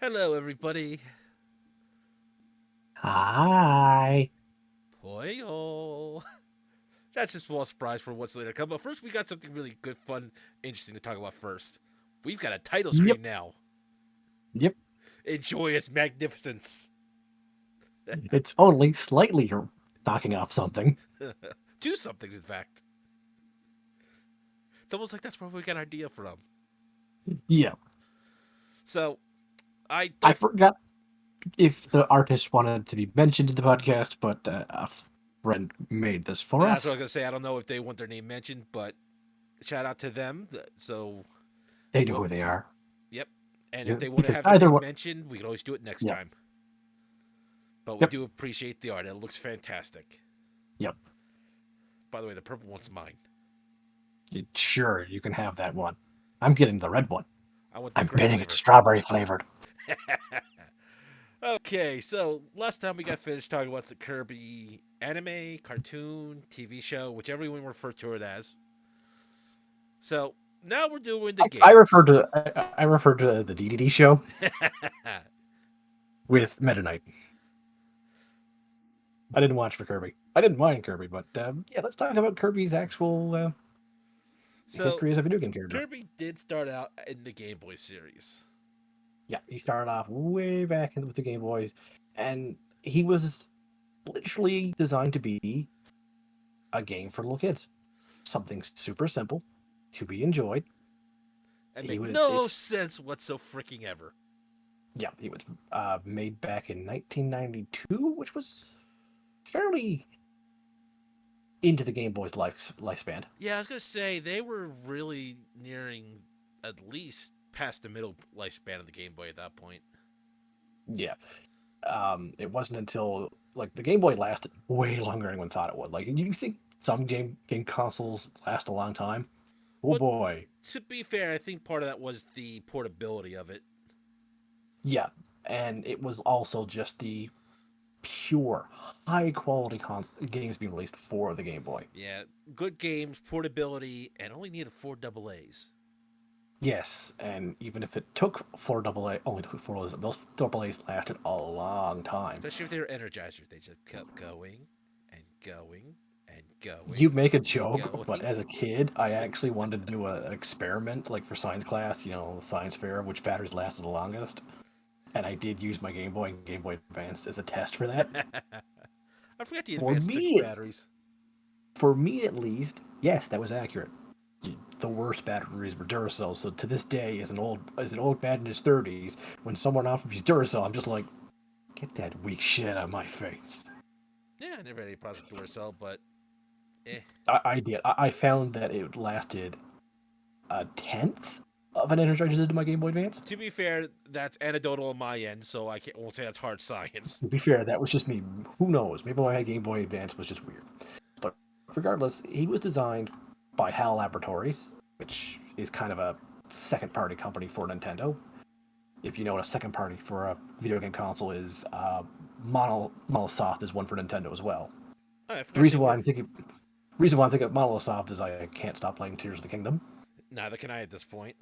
Hello, everybody. Hi. Poyo. That's a small surprise for what's later to come. But first, we got something really good, fun, interesting to talk about first. We've got a title Yep. screen now. Yep. Enjoy its magnificence. It's only slightly knocking off something. Two somethings, in fact. It's almost like that's where we got our idea from. Yeah. So, I I don't. forgot if the artist wanted to be mentioned in the podcast, but a friend made this for That's what I us. was going to say. I don't know if they want their name mentioned, but shout out to them. So, They know well, who they are. yep. And if Yeah, they want to because have their neither name one. mentioned, we can always do it next Yep. time. But we Yep. do appreciate the art. It looks fantastic. Yep. By the way, the purple one's mine. Sure, you can have that one. I'm getting the red one. I want the I'm grape betting it's flavor. strawberry flavored. Okay, so last time we got finished talking about the Kirby anime, cartoon, TV show, whichever you want to refer to it as. So now we're doing the I refer games. to I refer to the DDD show with Meta Knight. I didn't watch for Kirby. I didn't mind Kirby, but yeah, let's talk about Kirby's actual So history as a video game character. Kirby did start out in the Game Boy series. Yeah, he started off way back with the Game Boys, and he was literally designed to be a game for little kids. Something super simple to be enjoyed. And He make was no it's sense what so freaking ever. Yeah, he was made back in 1992, which was fairly into the Game Boy's lifespan. Yeah, I was gonna say they were really nearing at least past the middle lifespan of the Game Boy at that point. Yeah, it wasn't until like the Game Boy lasted way longer than anyone thought it would. Like, you think some game consoles last a long time? Oh Well, boy, to be fair, I think part of that was the portability of it. yeah, and it was also just the pure high quality games being released for the Game Boy. Yeah, good games, portability, and only needed four double A's. Yes, and even if it took four AA, only took four of those double A's lasted a long time. Especially if they were energizers, they just kept going and going and You going make a and joke, but going. as a kid, I actually wanted to do an experiment, like for science class, the science fair, which batteries lasted the longest. And I did use my Game Boy and Game Boy Advanced as a test for that. I forgot the For advanced took me, batteries. for me at least, yes, that was accurate. The worst batteries were Duracell. So to this day, as an old man in his 30s, when someone offers me Duracell, I'm just like, get that weak shit out of my face. Yeah, I never had any problems with Duracell, but eh. I did. I found that it lasted a tenth of an Energizer did to my Game Boy Advance. To be fair, that's anecdotal on my end, so won't say that's hard science. To be fair, that was just me. Who knows? Maybe my Game Boy Advance was just weird. But regardless, he was designed by HAL Laboratories, which is kind of a second party company for Nintendo. If you know what a second party for a video game console is, Monosoft is one for Nintendo as well. Oh, I The forgot they reason why were. I'm thinking, reason why I think of Monosoft is I can't stop playing Tears of the Kingdom. Neither can I at this point.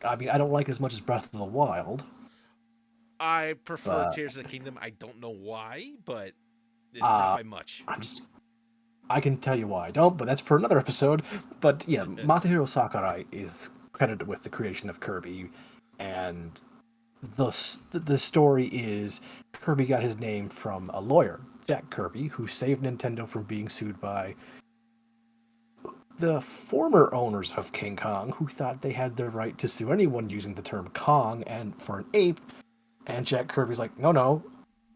I mean, I don't like it as much as Breath of the Wild, I prefer but Tears of the Kingdom. I don't know why, but it's not uh, by much. I'm just I can tell you why I don't, but that's for another episode. But yeah, Masahiro Sakurai is credited with the creation of Kirby, and the story is Kirby got his name from a lawyer, Jack Kirby, who saved Nintendo from being sued by the former owners of King Kong, who thought they had the right to sue anyone using the term Kong and for an ape. And Jack Kirby's like, no, no,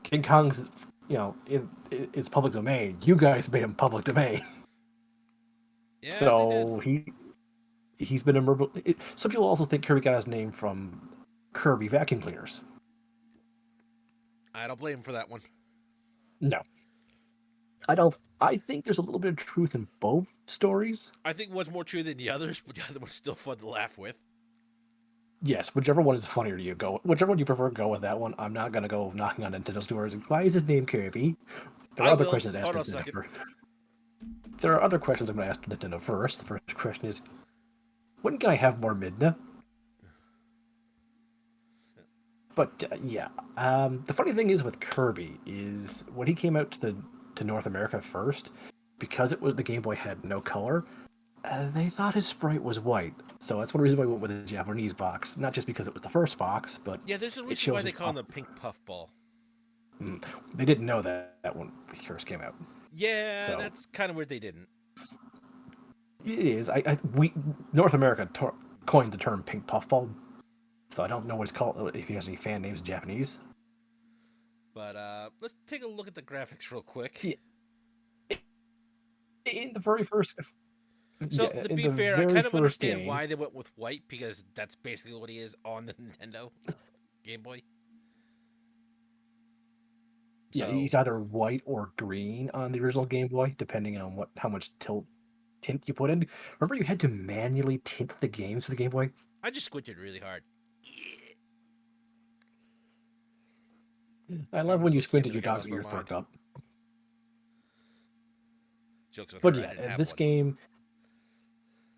King Kong's, it's public domain. You guys made him public domain. Yeah, they did. So he's been a memorable. Some people also think Kirby got his name from Kirby vacuum cleaners. I don't blame him for that one. No, I don't. I think there's a little bit of truth in both stories. I think one's more true than the others, but the other one's still fun to laugh with. Yes, whichever one is funnier to you, go. Whichever one you prefer, go with that one. I'm not gonna go knocking on Nintendo's doors. Why is his name Kirby? There are I other will. questions to ask Hold on a Nintendo second. first. There are other questions I'm gonna ask Nintendo first. The first question is, when can I have more Midna? But yeah, the funny thing is with Kirby is when he came out to North America first, because it was the Game Boy had no color, they thought his sprite was white. So that's one reason why we went with the Japanese box. Not just because it was the first box, but Yeah, there's a it reason why shows they his call him the Pink Puffball. They didn't know that when he first came out. Yeah, So that's kind of weird they didn't. it is. We North America coined the term pink puffball, so I don't know what it's called if he has any fan names in Japanese. But let's take a look at the graphics real quick. Yeah, in the very first, So yeah, to in be the fair, I very kind of first understand game, why they went with white because that's basically what he is on the Nintendo Game Boy. yeah, So he's either white or green on the original Game Boy, depending on how much tint you put in. Remember, you had to manually tint the games for the Game Boy. I just squinted really hard. Yeah. I I love when almost you came squinted, in your like I dog's lost my ears mind. perked up. Jokes on But her, I yeah, didn't have this one. game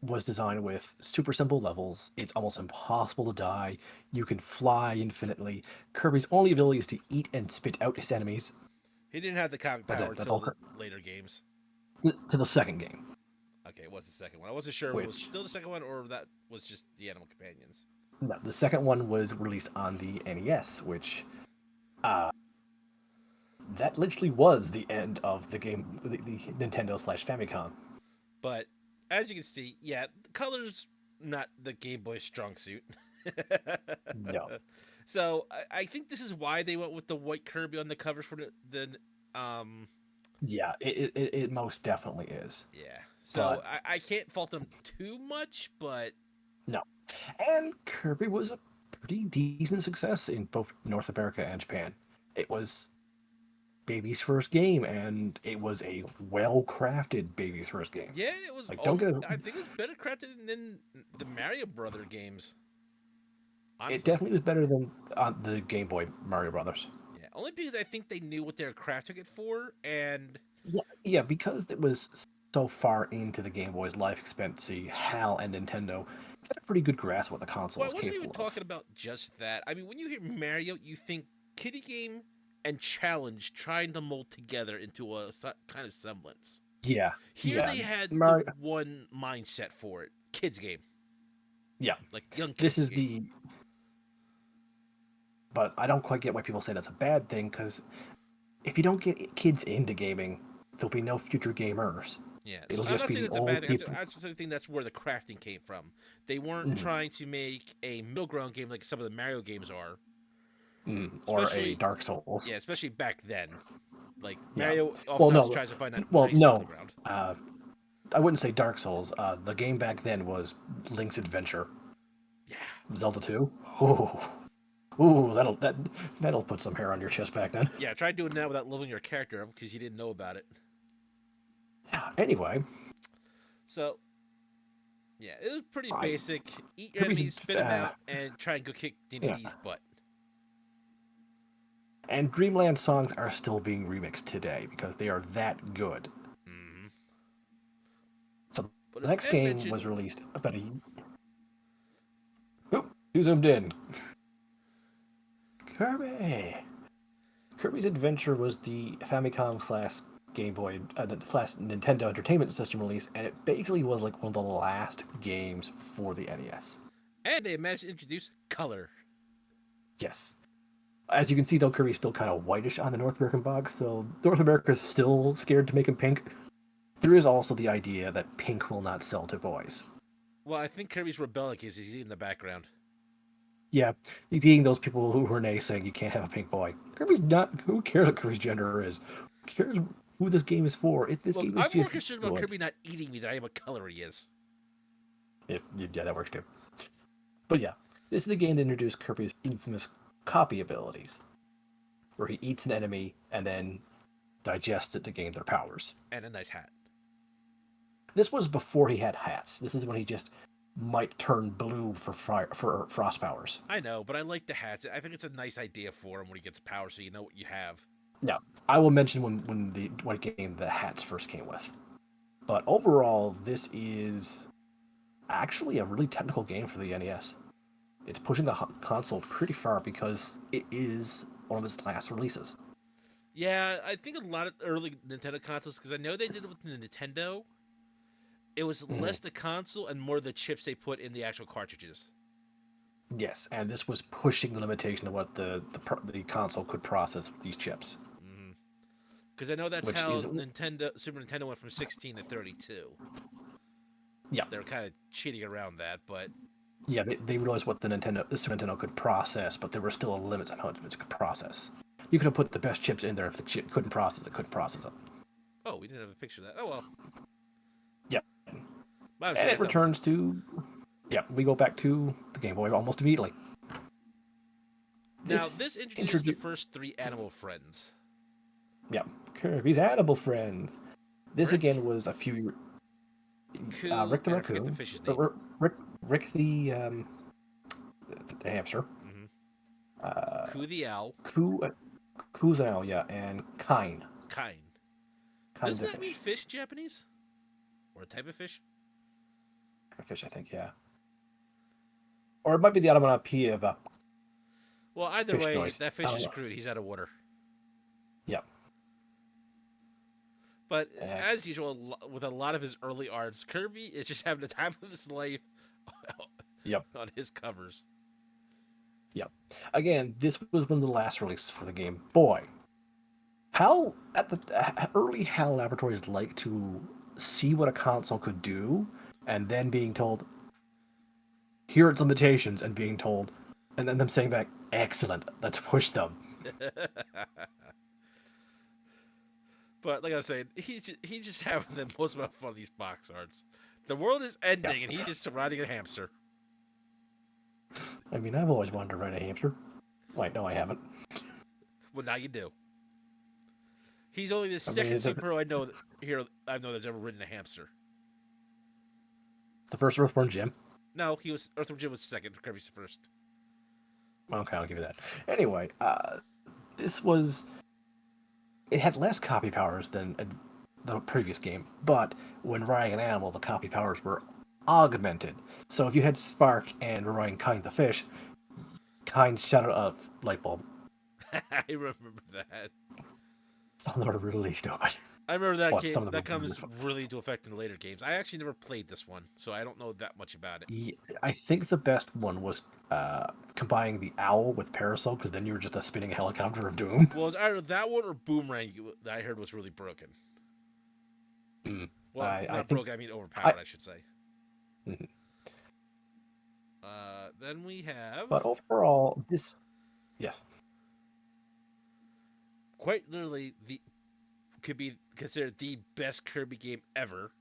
was designed with super simple levels. It's almost impossible to die. You can fly infinitely. Kirby's only ability is to eat and spit out his enemies. He didn't have the copy That's power it. That's till all. the later games. To the second game, Okay, it was the second one. I wasn't sure if it was which still the second one or if that was just the Animal Companions. no, the second one was released on the NES, which uh, that literally was the end of the game, the Nintendo slash Famicom. But as you can see, yeah, the color's not the Game Boy's strong suit. No, So I think this is why they went with the white Kirby on the covers for the yeah, it most definitely is. yeah. So But I can't fault them too much, but no, and Kirby was a pretty decent success in both North America and Japan. It was baby's first game, and it was a well crafted baby's first game. yeah, it was. Like, don't get I think it was better crafted than the Mario Brother games. it Honestly, definitely was better than the Game Boy Mario Brothers. yeah. Only because I think they knew what they were crafting it for, and Yeah, yeah, because it was so far into the Game Boy's life expectancy, HAL and Nintendo had a pretty good grasp of what the console well, I was wasn't even capable of. talking about just that. I mean, when you hear Mario, you think kiddie game and challenge trying to mold together into a kind of semblance. Yeah, Here yeah, they had the Mario. one mindset for it: kids game, Yeah, like young this kids is game. the. But I don't quite get why people say that's a bad thing because if you don't get kids into gaming, there'll be no future gamers. Yeah, so It'll I'm just not be saying the that's a bad old thing. people. I just think that's where the crafting came from. They weren't Mm, trying to make a middle ground game like some of the Mario games are, or a especially Dark Souls. yeah, especially back then. Like Yeah. Mario Well, oftentimes no. tries to find that Well, nice middle no. ground. I wouldn't say Dark Souls. The game back then was Link's Adventure. Yeah. Zelda 2. Oh. Ooh. Ooh, that'll put some hair on your chest back then. Yeah, try doing that without leveling your character up because you didn't know about it. Yeah. Anyway, So yeah, it was pretty I basic. Eat your Kirby's enemies, spit them out, and try and go kick yeah, DDD's butt. and Dreamland songs are still being remixed today because they are that good. Mm-hmm. So But the as next Ed game mentioned, was released about a. Oop, too zoomed in. Kirby. Kirby's Adventure was the Famicom slash Game Boy, the slash Nintendo Entertainment System release, and it basically was like one of the last games for the NES. and they managed to introduce color. Yes. As you can see, though, Kirby's still kind of whitish on the North American box, so North America's still scared to make him pink. There is also the idea that pink will not sell to boys. Well, I think Kirby's rebelling because he's in the background. Yeah, he's eating those people who are saying you can't have a pink boy. Kirby's not. Who cares what Kirby's gender is? Who cares who this game is for? This Look, game is I'm more just concerned about good. Kirby not eating me than I am what color he is. Yeah, that works too. But yeah, this is the game that introduced Kirby's infamous copy abilities, where he eats an enemy and then digests it to gain their powers. And a nice hat. This was before he had hats. This is when he just might turn blue for frost powers. I know, but I like the hats. I think it's a nice idea for him when he gets power, so you know what you have. Yeah, I will mention what game the hats first came with. But overall, this is actually a really technical game for the NES. it's pushing the console pretty far because it is one of its last releases. Yeah, I think a lot of early Nintendo consoles, because I know they did it with the Nintendo. It was Mhm. less the console and more the chips they put in the actual cartridges. Yes, and this was pushing the limitation of what the console could process with these chips, Because I know that's which how is Super Nintendo went from 16 to 32. yeah, They're kind of cheating around that, but yeah. They realized what the Super Nintendo could process, but there were still limits on how much it could process. You could have put the best chips in there if the chip couldn't process it, couldn't process it. oh, we didn't have a picture of that. Oh well, Yeah, obviously and they it doubled it. returns to yeah. We go back to the Game Boy almost immediately. Now This this introduced the introduced first three animal friends: yeah Kirby's Animal Friends. This again Rick, was a few Coo, Rick the and I forget the raccoon, fish's name. or Rick the hamster, Mm-hmm. uh, Coo the owl, Ku Kuzao, yeah, and Kine. Kine Doesn't the that mean fish, fish Japanese or a type of fish? a fish I think, yeah, or it might be the onomatopoeia of a Well, either fish way, noise. that I fish don't is know. screwed. He's out of water. Yeah, But uh, as usual, with a lot of his early arts, Kirby is just having the time of his life yep, on his covers. yep. Again, this was one of the last releases for the game. Boy, how at the early HAL laboratories like to see what a console could do, and then being told here are its limitations, and being told, and then them saying back, excellent, let's push them. But like I was saying, he's just having the most amount of fun with these box arts. The world is Yeah, ending, and he's just surrounding a hamster. I mean, I've always wanted to ride a hamster. Wait, no, I haven't. Well, now you do. He's only the I mean, second superhero I know here I know that's ever ridden a hamster. the first Earthborn Jim. No, he was Earthworm Jim was second. Kirby's the first. Okay, I'll give you that. Anyway, this was it had less copy powers than the previous game, but when riding an animal, the copy powers were augmented. So if you had Spark and were riding Kind the fish, Kind shot a light bulb. I remember that. Some of them are really stupid. I remember that But game. some of them That are really comes fun. really into effect in the later games. I actually never played this one, so I don't know that much about it. I think the best one was combining the owl with Parasol, because then you were just a spinning helicopter of doom. Well, it was either that one or Boomerang that I heard was really broken. Mm. Well, I not think broken. I mean I. overpowered, I should say. Mhm. Then we have But overall, this yeah quite literally the could be considered the best Kirby game ever,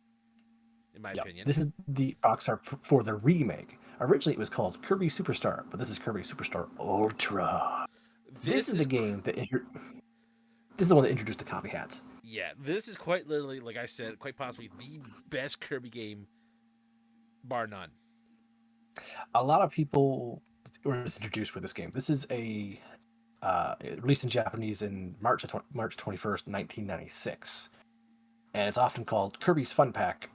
in my yeah opinion. this is the box art for the remake. Originally, it was called Kirby Superstar, but this is Kirby Superstar Ultra. This This is the is game that this is the one that introduced the copy hats. yeah, this is quite literally, like I said, quite possibly the best Kirby game, bar none. A lot of people were introduced with this game. This is released in Japanese in March 21st, 1996, and it's often called Kirby's Fun Pack.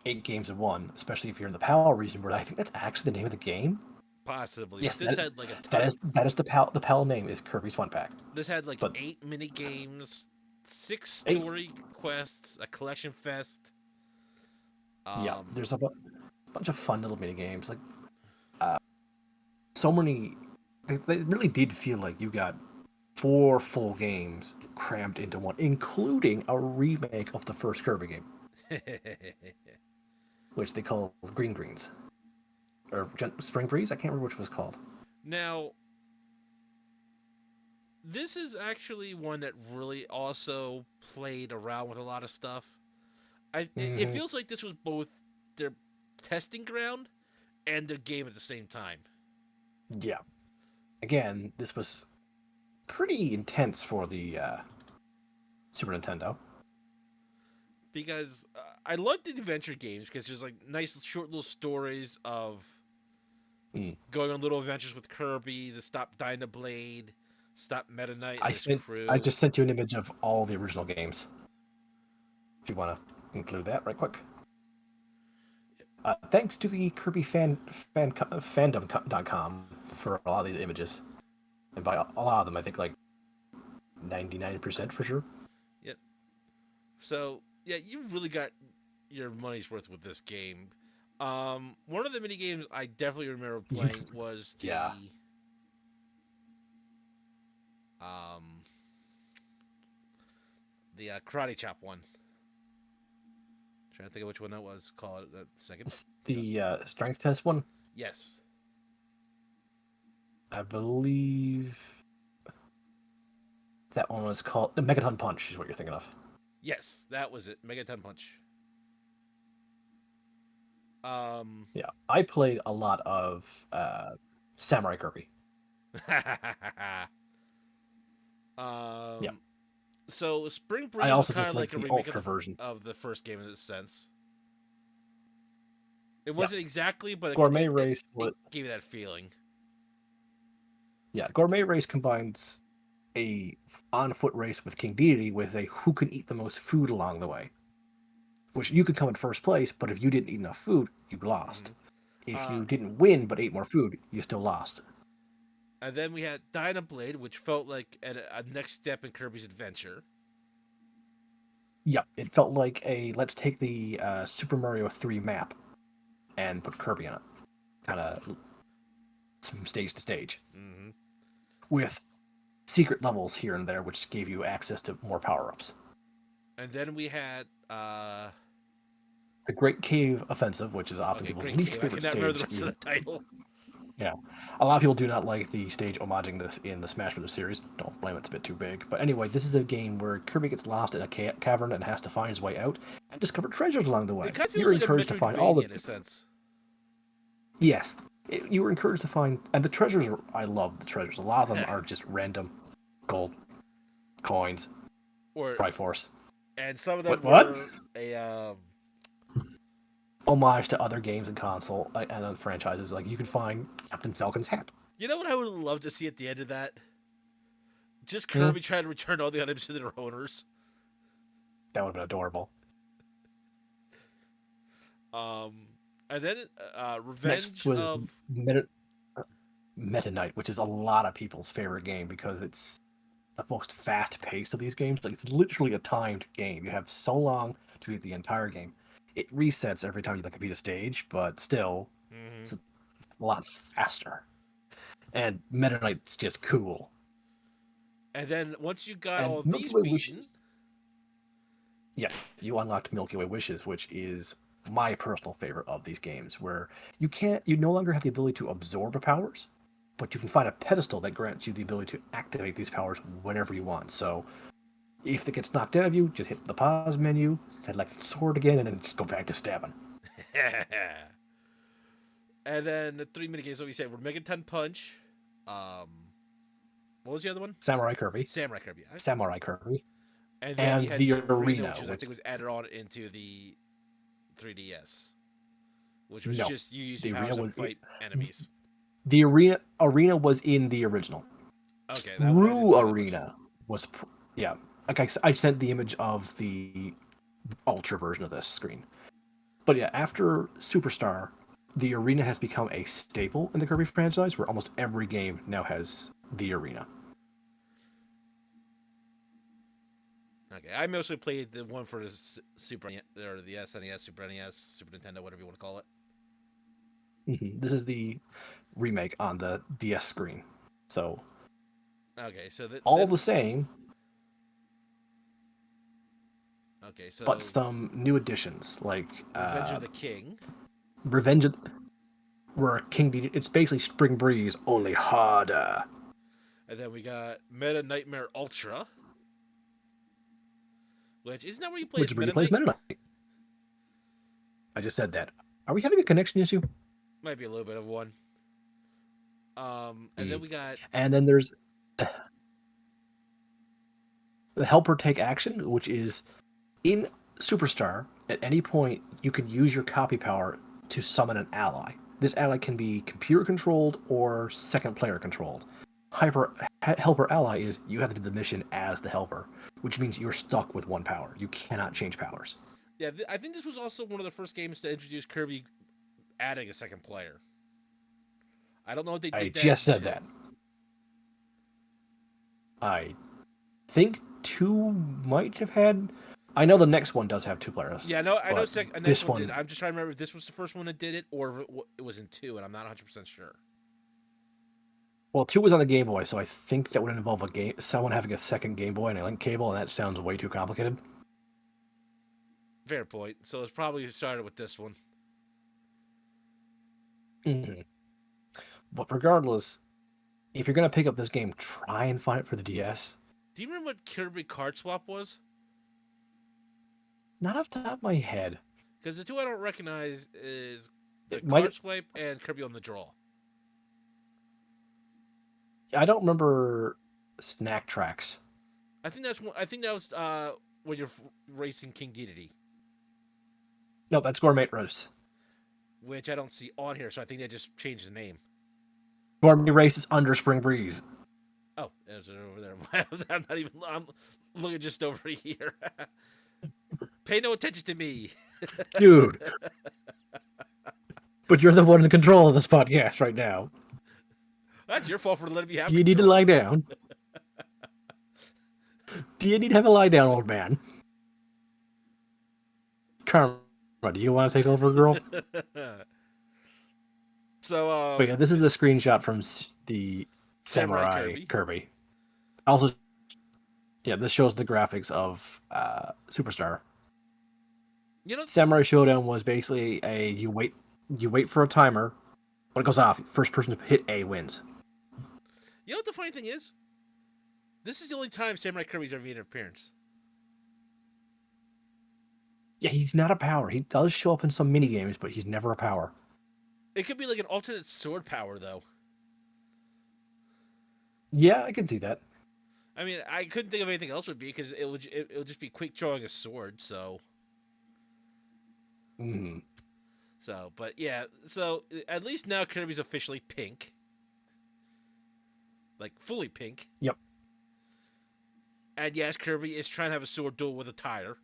8 games in one, especially if you're in the PAL region, where I think that's actually the name of the game. Possibly, but Yes, this had like a that ton. is the PAL name is Kirby's Fun Pack. This had like But 8 mini games, 6 eight, story quests, a collection fest. yeah, Um, there's a bunch of fun little mini games. Like uh, so many, they really did feel like you got 4 full games crammed into one, including a remake of the first Kirby game, which they call Green Greens or Spring Breeze. I can't remember which it was called. now this is actually one that really also played around with a lot of stuff. It Hmm. feels like this was both their testing ground and their game at the same time. Yeah. Again, this was pretty intense for the Super Nintendo. Because I love the adventure games because there's like nice short little stories of Mm. going on little adventures with Kirby, the Stop Dyna Blade, Stop Meta Knight and I his sent I crew. just sent you an image of all the original games. If you want to include that right quick. Thanks to the Kirby fandom.com for a lot of these images, and by a lot of them, I think like 99% for sure. Yep. So yeah, you really got your money's worth with this game. One of the mini games I definitely remember You, playing was yeah, um the karate chop one. Trying to think of which one that was. Call it a second. the strength test one. Yes. I believe that one was called the Megaton Punch. Is what you're thinking of. Yes, that was it. Megaton Punch. Um. Yeah, I played a lot of Samurai Kirby. Yeah, um. So Spring I Breeze was also kind just of like like a the remake Ultra version. of the first game in a sense. It Yeah, wasn't exactly, but Gourmet Race. it gave you that feeling. Yeah, Gourmet Race combines a on foot race with King Deity with a who can eat the most food along the way. Which you could come in first place, but if you didn't eat enough food, you lost. Hmm. If Uh, you didn't win but ate more food, you still lost. and then we had Dynablade, which felt like a next step in Kirby's adventure. Yep, it felt like a let's take the Super Mario 3 map and put Kirby on it, kind of from stage to stage, Hmm. with secret levels here and there, which gave you access to more power ups. And then we had The Great Cave Offensive, which is often okay, people's Great least Cave. I favorite cannot remember the stage. rest of the title. Yeah, a lot of people do not like the stage homaging this in the Smash Bros. Series. Don't blame it; it's a bit too big. But anyway, this is a game where Kirby gets lost in a cavern and has to find his way out and discover treasures along the It way. kind of feels You're like a encouraged to find all Metroidvania the in a sense. yes, you were encouraged to find, and the treasures. I love the treasures. A lot of them are just random gold, coins, or Triforce. and some of them What? were a Homage to other games and console and franchises. Like you can find Captain Falcon's hat. you know what I would love to see at the end of that? Just Hmm? Kirby trying to return all the items to their owners. That would have been adorable. Um, and then Next Revenge was of Meta Knight, which is a lot of people's favorite game because it's the most fast pace of these games. Like it's literally a timed game. You have so long to beat the entire game. It resets every time you like beat a stage, but still, hmm it's a lot faster. And Meta Knight's just cool. and then once you got And all of Milky these Way beaten, Wishes, yeah, you unlocked Milky Way Wishes, which is my personal favorite of these games, where you no longer have the ability to absorb powers, but you can find a pedestal that grants you the ability to activate these powers whenever you want. So if it gets knocked out of you, just hit the pause menu, select sword again, and then just go back to stabbing. and then the three minigames that we said were Megaton Punch. Um, what was the other one? Samurai Kirby, Samurai Kirby. Samurai Kirby, And then you and had the the arena, arena, which was I which think was added on into the 3DS, which was no, just you use your the arena powers to was fight enemies. the arena was in the original. Okay, that one I didn't True play that much. Arena was, yeah. Like I sent the image of the Ultra version of this screen. But yeah, after Superstar, the arena has become a staple in the Kirby franchise, where almost every game now has the arena. Okay, I mostly played the one for the Super or the SNES, Super NES, Super Nintendo, whatever you want to call it. This is the remake on the DS screen. So Okay, so all then the same, okay, but so some new additions like Revenge of the King, Revenge of where King D. It's basically Spring Breeze, only harder. and then we got Meta Nightmare Ultra, which isn't that where you play Which as is where you Meta play as Knight? Meta Knight. I just said that. Are we having a connection issue? Might be a little bit of one. And then we got And then there's the Helper Take Action, which is in Superstar. At any point, you can use your copy power to summon an ally. This ally can be computer controlled or second player controlled. Helper ally is you have to do the mission as the helper, which means you're stuck with one power. You cannot change powers. yeah. I think this was also one of the first games to introduce Kirby adding a second player. I don't know if they I did that in just said 2. that. I think 2 might have had. I know the next one does have 2 players. Yeah, no, I know but next this one did. one, I'm just trying to remember if this was the first one that did it or if it was in 2, and I'm not 100% sure. well, 2 was on the Game Boy, so I think that would involve someone having a second Game Boy and a link cable, and that sounds way too complicated. Fair point. So it's probably started with this one. Mhm. But regardless, if you're gonna pick up this game, try and find it for the DS. Do you remember what Kirby Card Swap was? Not off the top of my head. Because the two I don't recognize is the It might. Card Swipe and Kirby on the Draw. I don't remember Snack Tracks. I think that's I think that was when you're racing King Dedede, No, that's Gourmet Race. which I don't see on here. So I think they just changed the name. Gourmet Race is under Spring Breeze. Oh, is it over there? I'm not even. I'm looking just over here. Pay no attention to me, Dude. But you're the one in control of this podcast right now. That's your fault for letting me have Do you need to control. lie down? Do you need to have a lie down, old man? Karma, do you want to take over, girl? So, But yeah, this is the screenshot from the Samurai Samurai Kirby. Also, yeah, this shows the graphics of Superstar. You know, Samurai Showdown was basically you wait for a timer, when it goes off, first person to hit A wins. you know what the funny thing is? This is the only time Samurai Kirby's ever made an appearance. Yeah, he's not a power. He does show up in some mini games, but he's never a power. It could be like an alternate sword power, though. Yeah, I can see that. I mean, I couldn't think of anything else would be because it'll just be quick drawing a sword. So, Mm. but yeah. So at least now Kirby's officially pink, like fully pink. Yep. And yes, Kirby is trying to have a sword duel with a tire.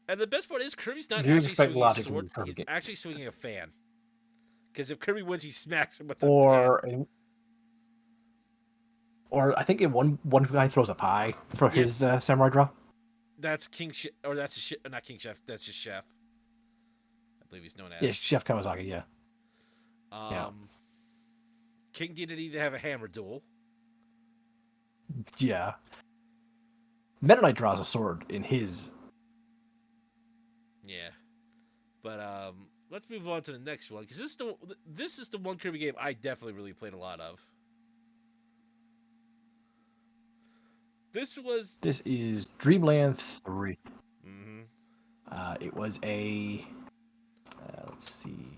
And the best part is Kirby's not You actually expect swinging a logic from sword; Kirby he's games. actually swinging a fan. Because if Kirby wins, he smacks him with the fan. Or I think one guy throws a pie for his samurai draw. That's or that's not King Chef. That's just Chef. I believe he's known as. Yeah, Chef Kawasaki. Yeah. Yeah. King Dedede, they have a hammer duel. Yeah. Meta Knight draws a sword in his. Yeah, but let's move on to the next one because this is the one Kirby game I definitely really played a lot of. This is Dreamland 3. Mm-hmm. It was a let's see,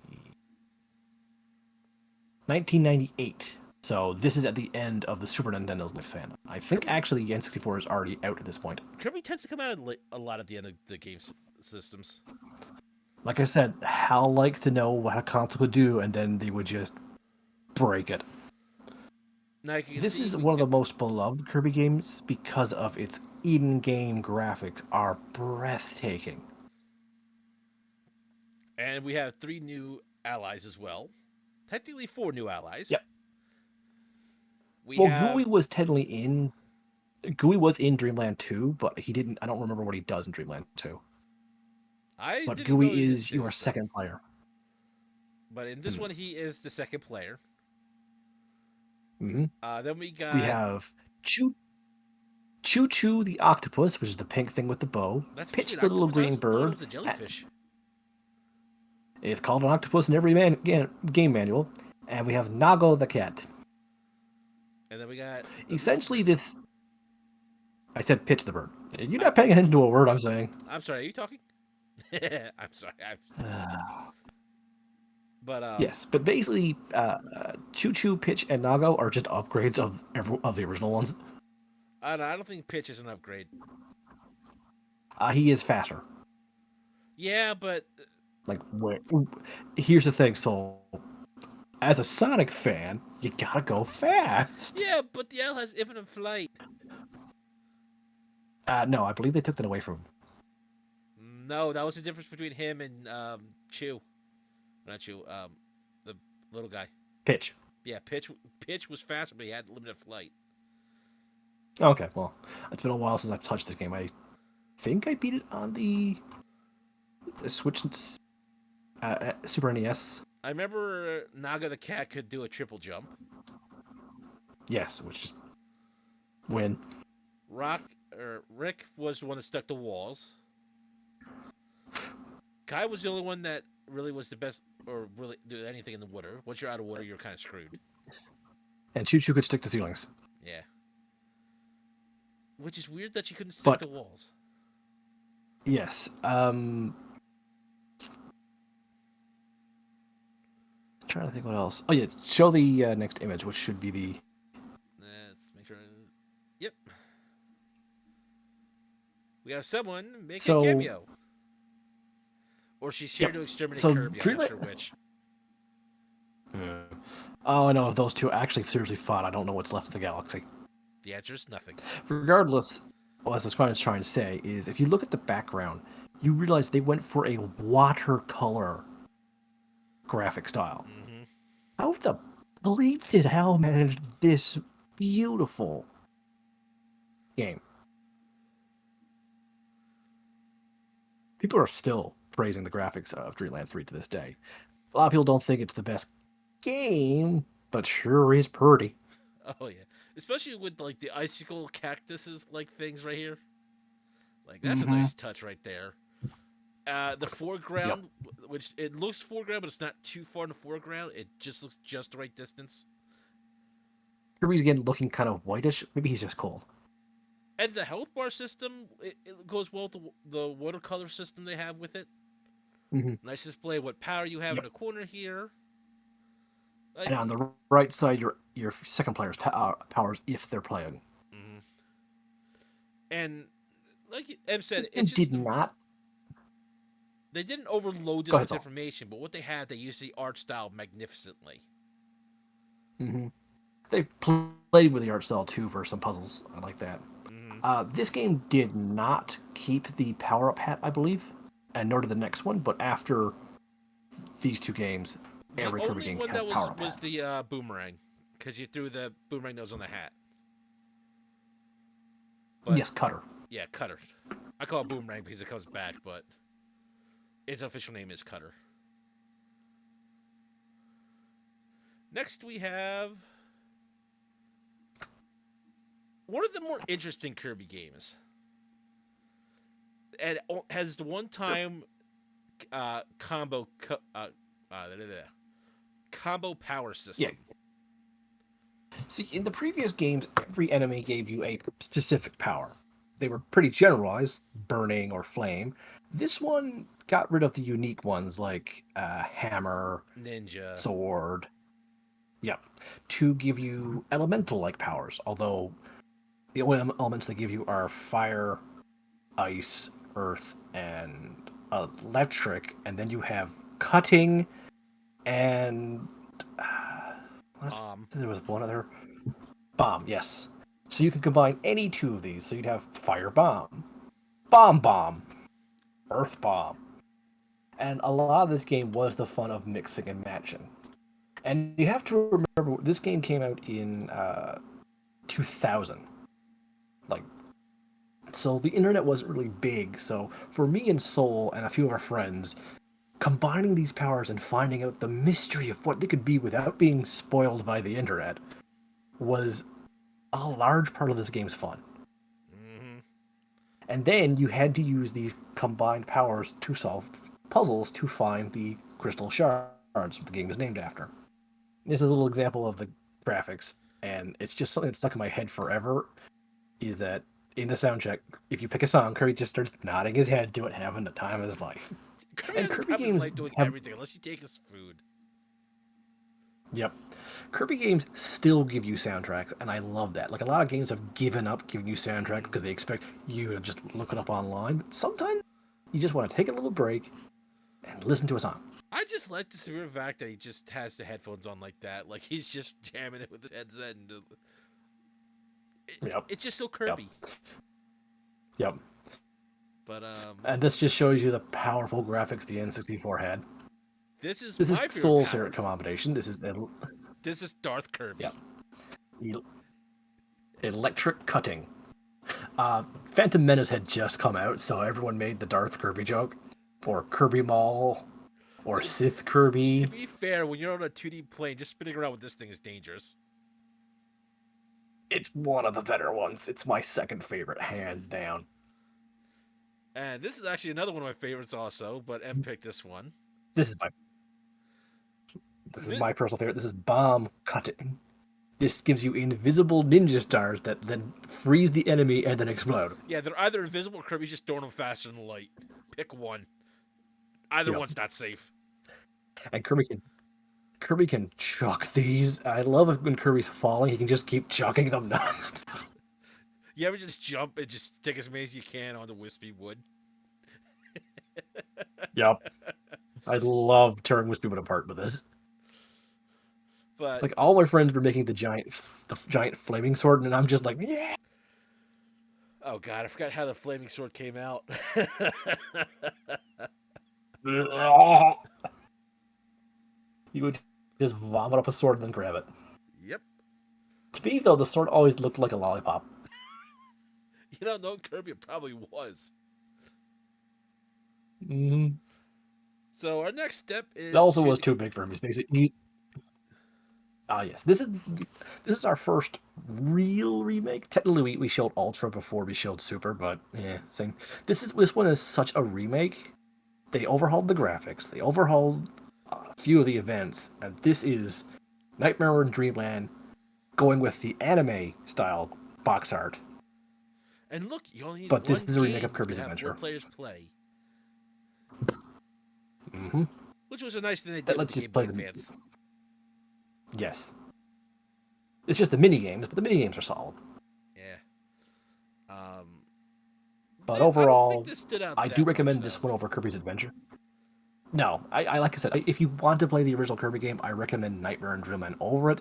1998. So this is at the end of the Super Nintendo's lifespan. I think actually the N64 is already out at this point. Kirby tends to come out a lot at the end of the game systems. Like I said, HAL liked to know what a console could do, and then they would just break it. Now This is one of the most beloved Kirby games because of its in-game graphics are breathtaking. And we have 3 new allies as well. Technically 4 new allies. Yep. Gooey was Gooey was in Dreamland 2, but he didn't. I don't remember what he does in Dreamland 2. But Gooey is your second player. But in this one, he is the second player. Mm-hmm. Then we have Choo Choo the octopus, which is the pink thing with the bow. That's Pitch the little green bird. It was a jellyfish. It's called an octopus in every game manual. And we have Nago the cat. And then we got essentially this. I said pitch the bird. You're not paying attention to a word I'm saying. I'm sorry. Are you talking? I'm sorry. But yes, but basically, Choo Choo, Pitch, and Nago are just upgrades of the original ones. I don't think Pitch is an upgrade. He is faster. Yeah, but like, here's the thing. So, as a Sonic fan, you gotta go fast. Yeah, but the L has infinite flight. No, I believe they took that away from him. No, that was the difference between him and Chew. Not Chew. The little guy. Pitch. Yeah, Pitch was faster, but he had limited flight. Okay, well, it's been a while since I've touched this game. I think I beat it on the Switch, Super NES. I remember Naga the cat could do a triple jump. Yes, which is win. Rick was the one that stuck to walls. Kai was the only one that really was the best, or really do anything in the water. Once you're out of water, you're kind of screwed. And Choo Choo could stick to ceilings. Yeah. Which is weird that she couldn't stick But to walls. yes, trying to think what else. Oh yeah, show the next image, which should be the. Let's make sure. Yep. We have someone make a So cameo. Or she's here yep. to exterminate So Kirby. I'm not sure which. Oh no, if those two actually seriously fought, I don't know what's left of the galaxy. The answer is nothing. Regardless, what I was trying to say is, if you look at the background, you realize they went for a watercolor graphic style. Mm-hmm. How the bleep did Hal manage this beautiful game? People are still praising the graphics of Dreamland 3 to this day. A lot of people don't think it's the best game, but sure is pretty. Oh yeah, especially with like the icicle cactuses like things right here. Like that's a Mm-hmm. nice touch right there. The Yep. foreground, which it looks foreground, but it's not too far in the foreground. It just looks just the right distance. Kirby's again looking kind of whitish. Maybe he's just cold. And the health bar system, it goes well with the watercolor system they have with it. Mm-hmm. Nice display of what power you have in Yep. the corner here. Like, And on the right side, your second player's powers if they're playing. mm-hmm. And like M said, This game it's just did not. they didn't overload Go this ahead, with Saul. information, but what they had, they used the art style magnificently. Mm-hmm. They played with the art style too for some puzzles. I like that. Mm-hmm. This game did not keep the power up hat, I believe, and nor did the next one. But after these two games, The every Kirby only game one has that power up was hats. the boomerang, because you threw the boomerang nose on the hat. But Yes, Cutter. yeah, Cutter. I call it boomerang because it comes back, but its official name is Cutter. Next, we have one of the more interesting Kirby games. And it has the one-time combo combo power Yeah. system. See, in the previous games, every enemy gave you a specific power. They were pretty generalized, burning or flame. This one got rid of the unique ones like hammer, Ninja. sword. Yep. To give you elemental like powers, although the only elements they give you are fire, ice, earth, and electric, and then you have cutting and there was one other bomb. Yes, so you can combine any two of these. So you'd have fire bomb, bomb, earth bomb, and a lot of this game was the fun of mixing and matching. And you have to remember this game came out in 2000. Like, so the internet wasn't really big. So for me and Soul and a few of our friends, combining these powers and finding out the mystery of what they could be without being spoiled by the internet was a large part of this game's fun. Mm-hmm. And then you had to use these combined powers to solve puzzles to find the crystal shards, what the game is named after. This is a little example of the graphics, and it's just something that's stuck in my head forever. Is that in the soundtrack, if you pick a song, Kirby just starts nodding his head to it, having the time of his life. Kirby And has the Kirby time of his games life doing have. everything unless you take his food. Yep. Kirby games still give you soundtracks, and I love that. Like, a lot of games have given up giving you soundtracks because they expect you to just look it up online. But sometimes you just want to take a little break and listen to a song. I just like the severe fact that he just has the headphones on like that. Like he's just jamming it with his headset. And Yep. it's just so Yep. Kirby. Yep. But And this just shows you the powerful graphics the N64 had. this is This is my favorite Soul power. Spirit combination. This is Darth Kirby. Yeah, el- electric cutting. Phantom Menace had just come out, so everyone made the Darth Kirby joke, or Kirby Mall, or Though Sith to Kirby. be fair, when you're on a 2D plane, just spinning around with this thing is dangerous. It's one of the better ones. It's my second favorite, hands down. And this is actually another one of my favorites, also. But M picked this one. This is my this is This, my personal favorite. This is bomb cutting. This gives you invisible ninja stars that then freeze the enemy and then explode. yeah, they're either invisible or Kirby's just throwing them faster than light. Pick one. Either Yep. one's not safe. And Kirby can chuck these. I love it when Kirby's falling. He can just keep chucking them nonstop. You ever just jump and just take as many as you can onto wispy wood? Yep. I love tearing Wispy Wood apart with this. But Like all my friends were making the giant flaming sword, and I'm just like, yeah. oh god, I forgot how the flaming sword came out. You would just vomit up a sword and then grab it. Yep. To me, though, the sword always looked like a lollipop. You know, knowing Kirby, it probably was. Mm-hmm. So our next step It is also to was too big for him. He's basically yes. This is our first real remake. Technically, we showed Ultra before we showed Super, but yeah, same. This one is such a remake. They overhauled the graphics. They overhauled a few of the events, and this is Nightmare in Dreamland going with the anime style box art. and look, you only need But this one is a remake of game to Kirby's have four Adventure. players play, Mm-hmm. which was a nice thing they That did with lets the you Game Boy play the Advance. yes. It's just the mini games, but the mini games are solid. Yeah. Um, But I don't think overall, this stood out I do that much recommend though. this one over Kirby's Adventure. No, I like I said, if you want to play the original Kirby game, I recommend Nightmare and Dreamland over it.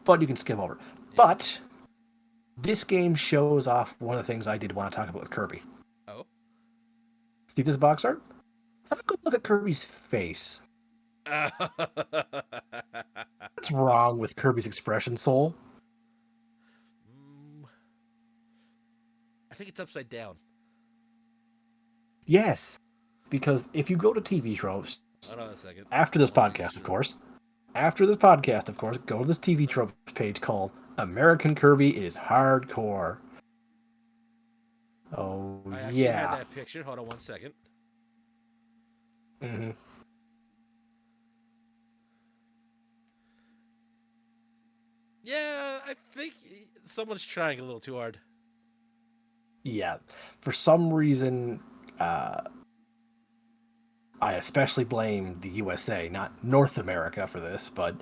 But you can skip over it. Yeah. But this game shows off one of the things I did want to talk about with Kirby. Oh. See this box art? Have a good look at Kirby's face. What's wrong with Kirby's expression, Soul? I think it's upside down. Yes. Because if you go to TV tropes, Hold on a second. after this Holy podcast, of shit. course, go to this TV tropes page called American Kirby is Hardcore. Oh, I actually had yeah. that picture. Hold on one second. Mm-hmm. Yeah, I think someone's trying a little too hard. Yeah. For some reason, I especially blame the USA, not North America, for this, but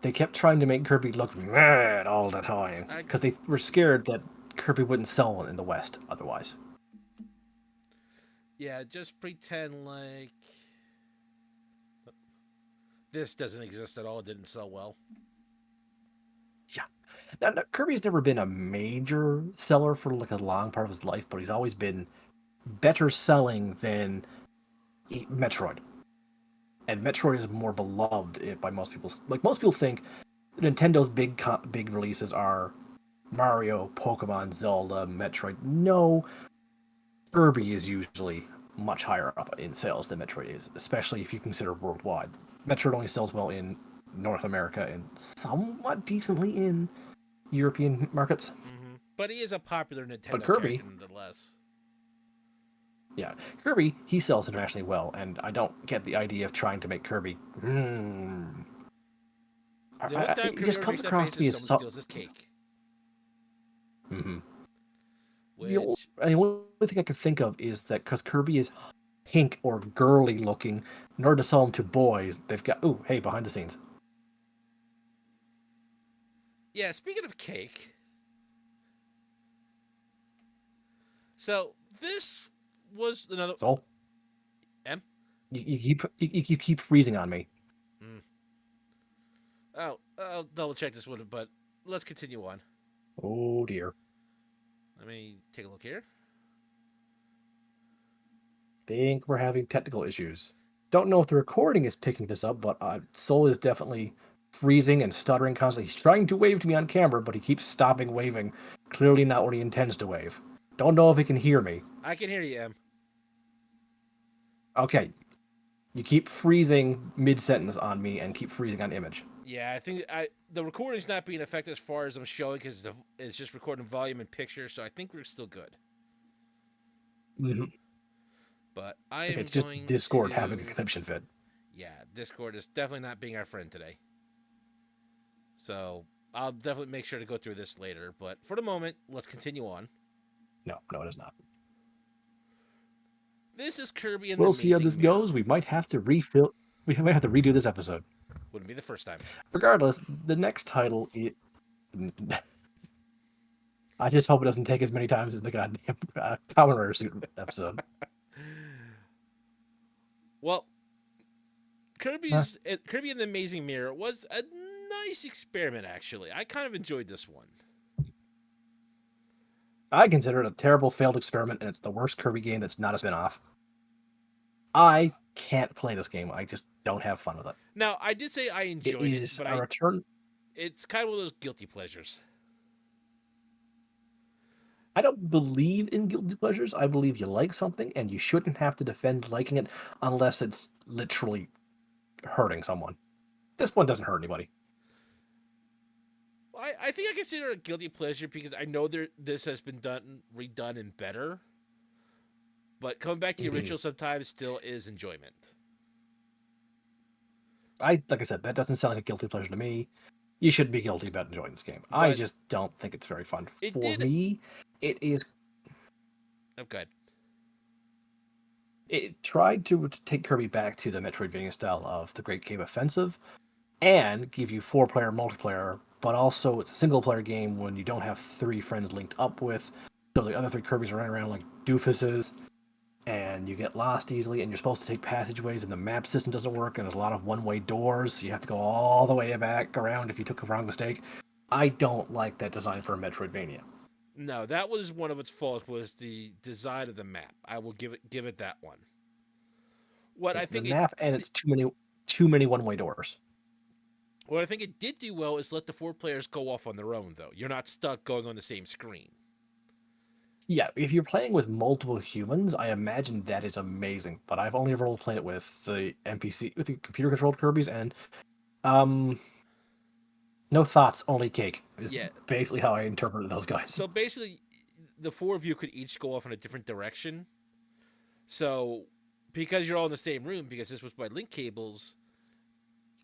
they kept trying to make Kirby look mad all the time because they were scared that Kirby wouldn't sell in the West otherwise. Yeah, just pretend like this doesn't exist at all. It didn't sell well. Yeah. Now, Kirby's never been a major seller for like a long part of his life, but he's always been better selling than Metroid. And Metroid is more beloved by most people. Like most people think Nintendo's big releases are Mario, Pokemon, Zelda, Metroid. No, Kirby is usually much higher up in sales than Metroid is, especially if you consider worldwide. Metroid only sells well in North America and somewhat decently in European markets. Mm-hmm. But he is a popular But Nintendo Kirby, character nonetheless. yeah, Kirby, he sells internationally well, and I don't get the idea of trying to make Kirby. The only time It Kirby just ever comes makes that across face to is me if as someone steals his cake. Mm-hmm. Which The only thing I can think of is that because Kirby is pink or girly looking, in order to sell them to boys, they've got. Ooh, hey, behind the scenes. yeah, speaking of cake, so this was another So M. you keep freezing on me. Mm. Oh, I'll double check this one, but let's continue on. Oh dear. Let me take a look here. Think we're having technical issues. Don't know if the recording is picking this up, but Soul is definitely freezing and stuttering constantly. He's trying to wave to me on camera, but he keeps stopping waving. Clearly not what he intends to wave. Don't know if he can hear me. I can hear you, Em. Okay, you keep freezing mid sentence on me and keep freezing on image. Yeah, I think the recording's not being affected as far as I'm showing because it's just recording volume and picture, so I think we're still good. Mhm. But I Okay, am it's just going Discord having a to. conniption fit. Yeah, Discord is definitely not being our friend today. So I'll definitely make sure to go through this later. But for the moment, let's continue on. No, no, it is not. This is Kirby and the We'll see how this Amazing goes. Mirror. We might have to refill. We might have to redo this episode. Wouldn't be the first time. Regardless, the next title. I just hope it doesn't take as many times as the goddamn Kamen Rider suit episode. Well, Huh? Kirby and the Amazing Mirror was a nice experiment. Actually, I kind of enjoyed this one. I consider it a terrible failed experiment, and it's the worst Kirby game that's not a spin-off. I can't play this game. I just don't have fun with it. Now, I did say I It enjoyed it, is but a return. it's kind of one of those guilty pleasures. I don't believe in guilty pleasures. I believe you like something, and you shouldn't have to defend liking it unless it's literally hurting someone. This one doesn't hurt anybody. I think I consider it a guilty pleasure because I know this has been redone and better. But coming back to the Mhm. original sometimes still is enjoyment. Like I said, that doesn't sound like a guilty pleasure to me. You should be guilty about enjoying this game. I But just don't think it's very fun. it For did. me, it is. Oh, good. It tried to take Kirby back to the Metroidvania style of the Great Cave Offensive and give you four-player multiplayer, but also it's a single-player game when you don't have three friends linked up with. So the other three Kirby's are running around like doofuses, and you get lost easily, and you're supposed to take passageways, and the map system doesn't work, and there's a lot of one-way doors, so you have to go all the way back around if you took a wrong mistake. I don't like that design for a Metroidvania. No, that was one of its faults was the design of the map. I will give it that one. What I The think map and it's too many one-way doors. what I think it did do well is let the four players go off on their own though. You're not stuck going on the same screen. Yeah, if you're playing with multiple humans, I imagine that is amazing. But I've only ever played it with the NPC, with the computer-controlled Kirby's, and um, no thoughts, only cake is Yeah. basically how I interpreted those guys. So basically the four of you could each go off in a different direction. So because you're all in the same room, because this was by link cables,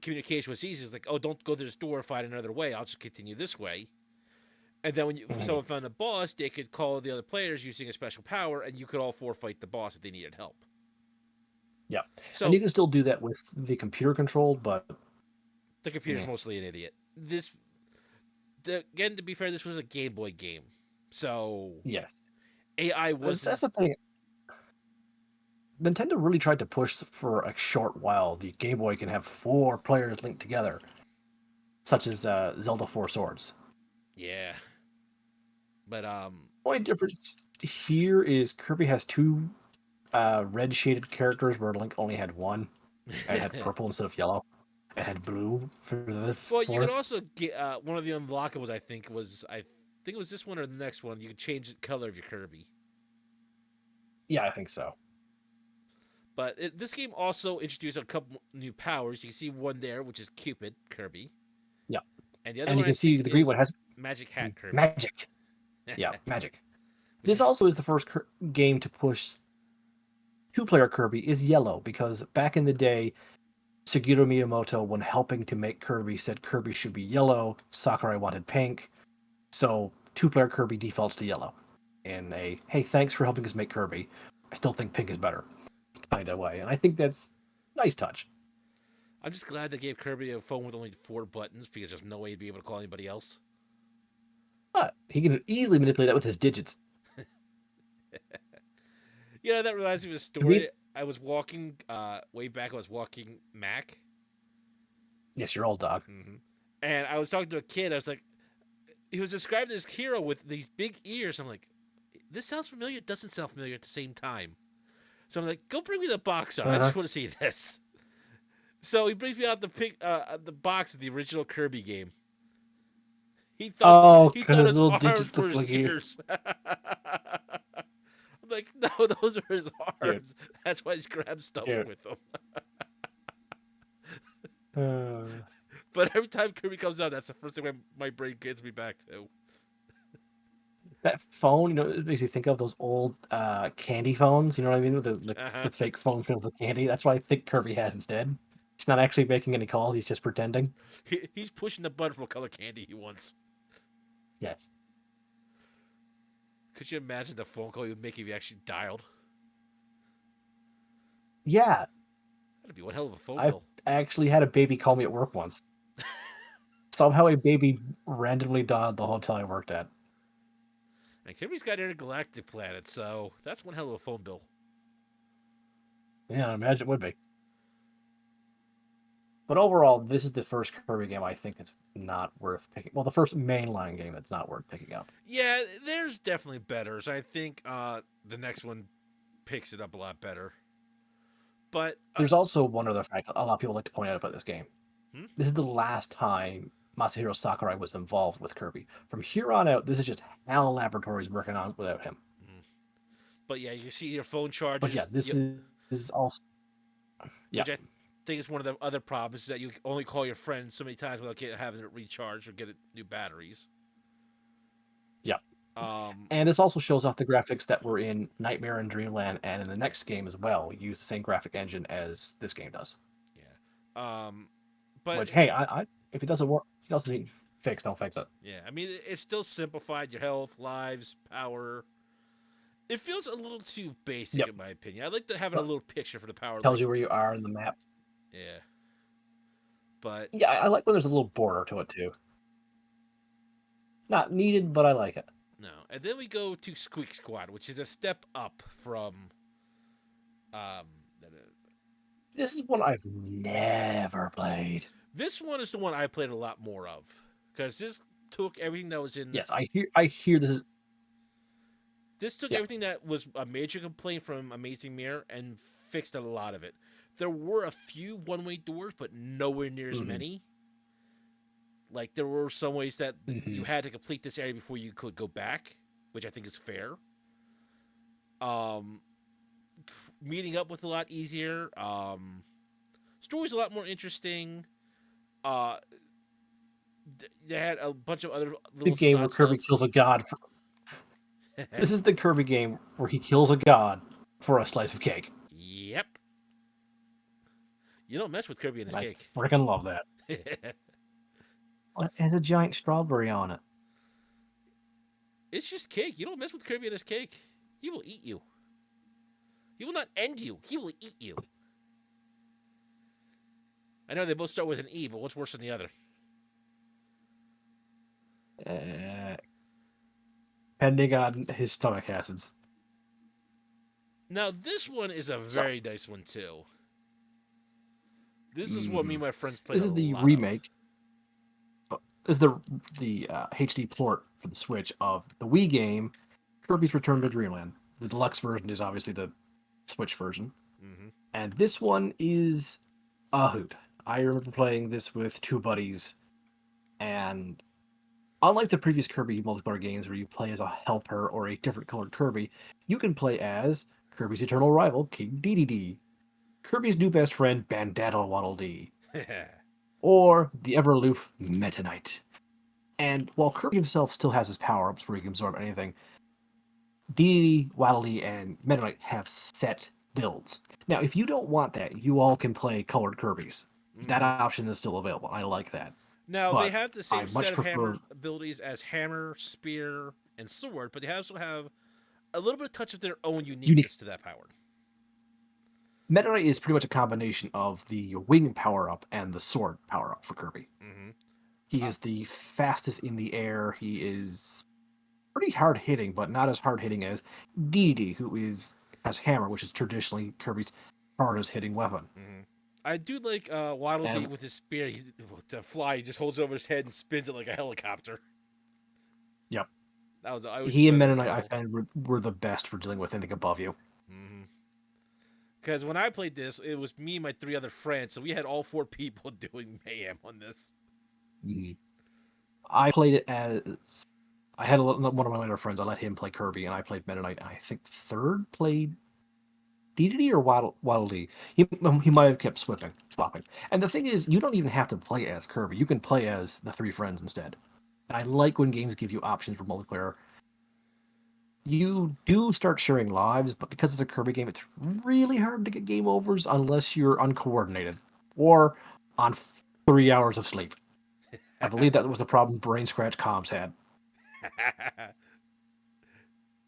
communication was easy. It's like, oh, don't go to this door, find another way. I'll just continue this way. And then if Mhm. someone found a boss, they could call the other players using a special power, and you could all four fight the boss if they needed help. Yeah, and you So can still do that with the computer-controlled, but the computer's yeah, mostly an idiot. Again, to be fair, this was a Game Boy game, so yes, AI that's wasn't. the thing. Nintendo really tried to push for a short while. The Game Boy can have four players linked together, such as Zelda Four Swords. Yeah, but Only difference here is Kirby has two red shaded characters where Link only had one and had purple instead of yellow and had blue for the well, you could fourth. also get one of the unlockables. I think it was this one or the next one. You could change the color of your Kirby. Yeah, I think so. But this game also introduced a couple new powers. You can see one there, which is Cupid Kirby, Yeah. and the other And you one I can see think the green is one has Magic Hat Kirby, magic. Yeah, magic. which This is also is the first game to push two-player Kirby is yellow because back in the day, Shigeru Miyamoto, when helping to make Kirby, said Kirby should be yellow. Sakurai wanted pink, so two-player Kirby defaults to yellow. In a hey, thanks for helping us make Kirby. I still think pink is better kind of way, and I think that's a nice touch. I'm just glad they gave Kirby a phone with only four buttons because there's no way he'd be able to call anybody else. But he can easily manipulate that with his digits. That reminds me of a To me, story. I was walking way back. I was walking Mac, yes, you're old dog. and I was talking to a kid. I was like, he was describing this hero with these big ears. I'm like, this sounds familiar. It doesn't sound familiar at the same time. So I'm like, go bring me the box art. I Uh-huh. just want to see this. So he brings me out the box of the original Kirby game. Oh, He because thought his his little arms digits were look his like you. ears. I'm like, no, those are his Cute. arms. That's why he's grabbed stuff Cute. with him. Uh, But every time Kirby comes out, that's the first thing my brain gets me back to. that phone, it makes you think of those old candy phones. You know what I mean? With Uh-huh. the fake phone filled with candy. That's what I think Kirby has instead. He's not actually making any calls. He's just pretending. He's pushing the button for what color candy he wants. Yes. Could you imagine the phone call he would make if he actually dialed? Yeah, That'd be one hell of a phone I've bill. actually had a baby call me at work once. Somehow a baby randomly dialed the hotel I worked at. And Kirby's got intergalactic planets, so that's one hell of a phone bill. Yeah, I imagine it would be. But overall, this is the first Kirby game I think it's not worth picking. Well, the first mainline game that's not worth picking up. Yeah, there's definitely better. So I think the next one picks it up a lot better. But There's also one other fact a lot of people like to point out about this game. hmm? This is the last time Masahiro Sakurai was involved with Kirby. From here on out, this is just HAL Laboratories working on it without him. But yeah, you see your phone But yeah, charges, this is also yeah. which I think is one of the other problems is that you only call your friends so many times without having it recharged or get new batteries. Yeah. Um, And this also shows off the graphics that were in Nightmare and Dreamland and in the next game as well. Use the same graphic engine as this game does. yeah. But Which, hey, if it doesn't work, it doesn't need fixed, don't fix it. yeah, I mean it's still simplified. Your health, lives, power. It feels a little too basic Yep. in my opinion. I'd like to have a little picture for the power, Tells like you where you are in the map. yeah. But Yeah, I like when there's a little border to it too. Not needed, but I like it. no, and then we go to Squeak Squad, which is a step up from um. This is one I've never played. This one is the one I played a lot more of because this took everything that was in. Yes, I hear this is This took yeah. everything that was a major complaint from Amazing Mirror and fixed a lot of it. There were a few one-way doors, but nowhere near as Mhm, many. Like there were some ways that you mhm. had to complete this area before you could go back, which I think is fair. Um, Meeting up was a lot easier. Story's a lot more interesting. Uh, they had a bunch of other The little game where side Kirby stuff. kills a god. This is the Kirby game where he kills a god for a slice of cake. Yep. You don't mess with Kirby and his And I cake. freaking love that. It has a giant strawberry on it. It's just cake. You don't mess with Kirby and his cake. He will eat you. He will not end you. He will eat you. I know they both start with an E, but what's worse than the other? Uh, Depending on his stomach acids. Now, this one is a So, very nice one, too. This is what me mhm. and my friends played This a is the lot of. remake. This is the HD port for the Switch of the Wii game Kirby's Return to Dreamland. The deluxe version is obviously the Switch version, Mm-hmm. and this one is a hoot. I remember playing this with two buddies, and unlike the previous Kirby multiplayer games where you play as a helper or a different colored Kirby, you can play as Kirby's eternal rival, King Dedede, Kirby's new best friend, Bandana Waddle Dee, or the ever aloof Meta Knight. And while Kirby himself still has his power ups where he can absorb anything, Dedede, Waddle Dee, and Meta Knight have set builds. Now, if you don't want that, you all can play colored Kirby's. That Mm-hmm. option is still available. I like that. Now, they But have the I same set much of prefer hammer abilities as hammer, spear, and sword, but they also have a little bit of touch of their own unique. uniqueness to that power. Meta Knight is pretty much a combination of the wing power up and the sword power up for Kirby. Mm-hmm. He is the fastest in the air. He is pretty hard hitting, but not as hard hitting as Dedede, who has hammer, which is traditionally Kirby's hardest hitting weapon. Mm-hmm. I do like Waddle Dee And with his spear. To fly, he just holds over his head and spins it like a helicopter. yep, I always he and found Meta that Knight I cool. find were the best for dealing with anything above you. Mm-hmm. Because when I played this, it was me and my three other friends, so we had all four people doing mayhem on this. Mhm. I played it as I had one of my other friends. I let him play Kirby, and I played Meta Knight. I think third played DDD or Waddle Dee. He might have kept swapping. And the thing is, you don't even have to play as Kirby. You can play as the three friends instead. And I like when games give you options for multiplayer. You do start sharing lives, but because it's a Kirby game, it's really hard to get game overs unless you're uncoordinated or on 3 hours of sleep. I believe that was the problem Brain Scratch Comms had.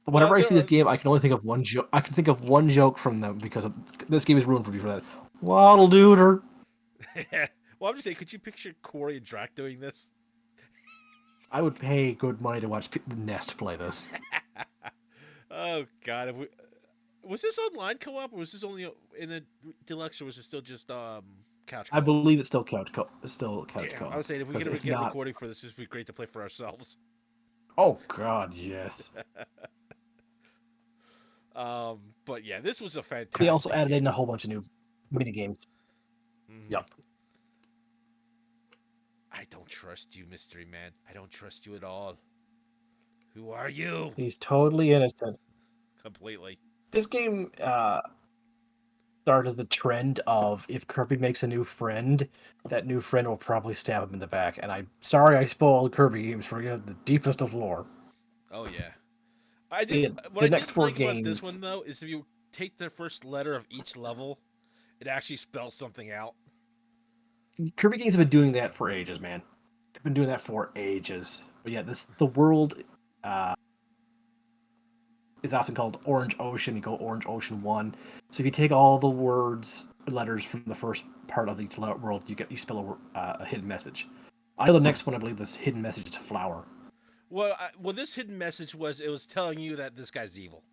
But Well, whenever I there see this are. game, I can only think of one joke. I can think of one joke from them because this game is ruined for me for that. Waddle dooter. Well, I'm just saying, could you picture Corey and Drac doing this? I would pay good money to watch Nest play this. Oh God, was this online co-op or was this only in the deluxe or was it still just couch I co-op? believe it's still couch Damn, I was co-op. saying if we Because could ever if get a not, recording for this would be great to play for ourselves. oh god, yes. But yeah, this was a They also fantastic added in game. a whole bunch of new mini games. Hmm. Yep. I don't trust you, Mystery Man. I don't trust you at all. Who are you? He's totally innocent. Completely. This game started the trend of if Kirby makes a new friend, that new friend will probably stab him in the back. And I'm sorry I spoiled Kirby games for you, the deepest of lore. Oh yeah. I did. The, What the I next did four like about this games, one though is if you take the first letter of each level, it actually spells something out. Kirby games have been doing that for ages, man. They've been doing that for ages. But yeah, the world uh, is often called Orange Ocean. You go Orange Ocean 1. So if you take all the letters from the first part of each world, you spell a hidden message. I know the next one. I believe this hidden message is a flower. Well, this hidden message it was telling you that this guy's evil.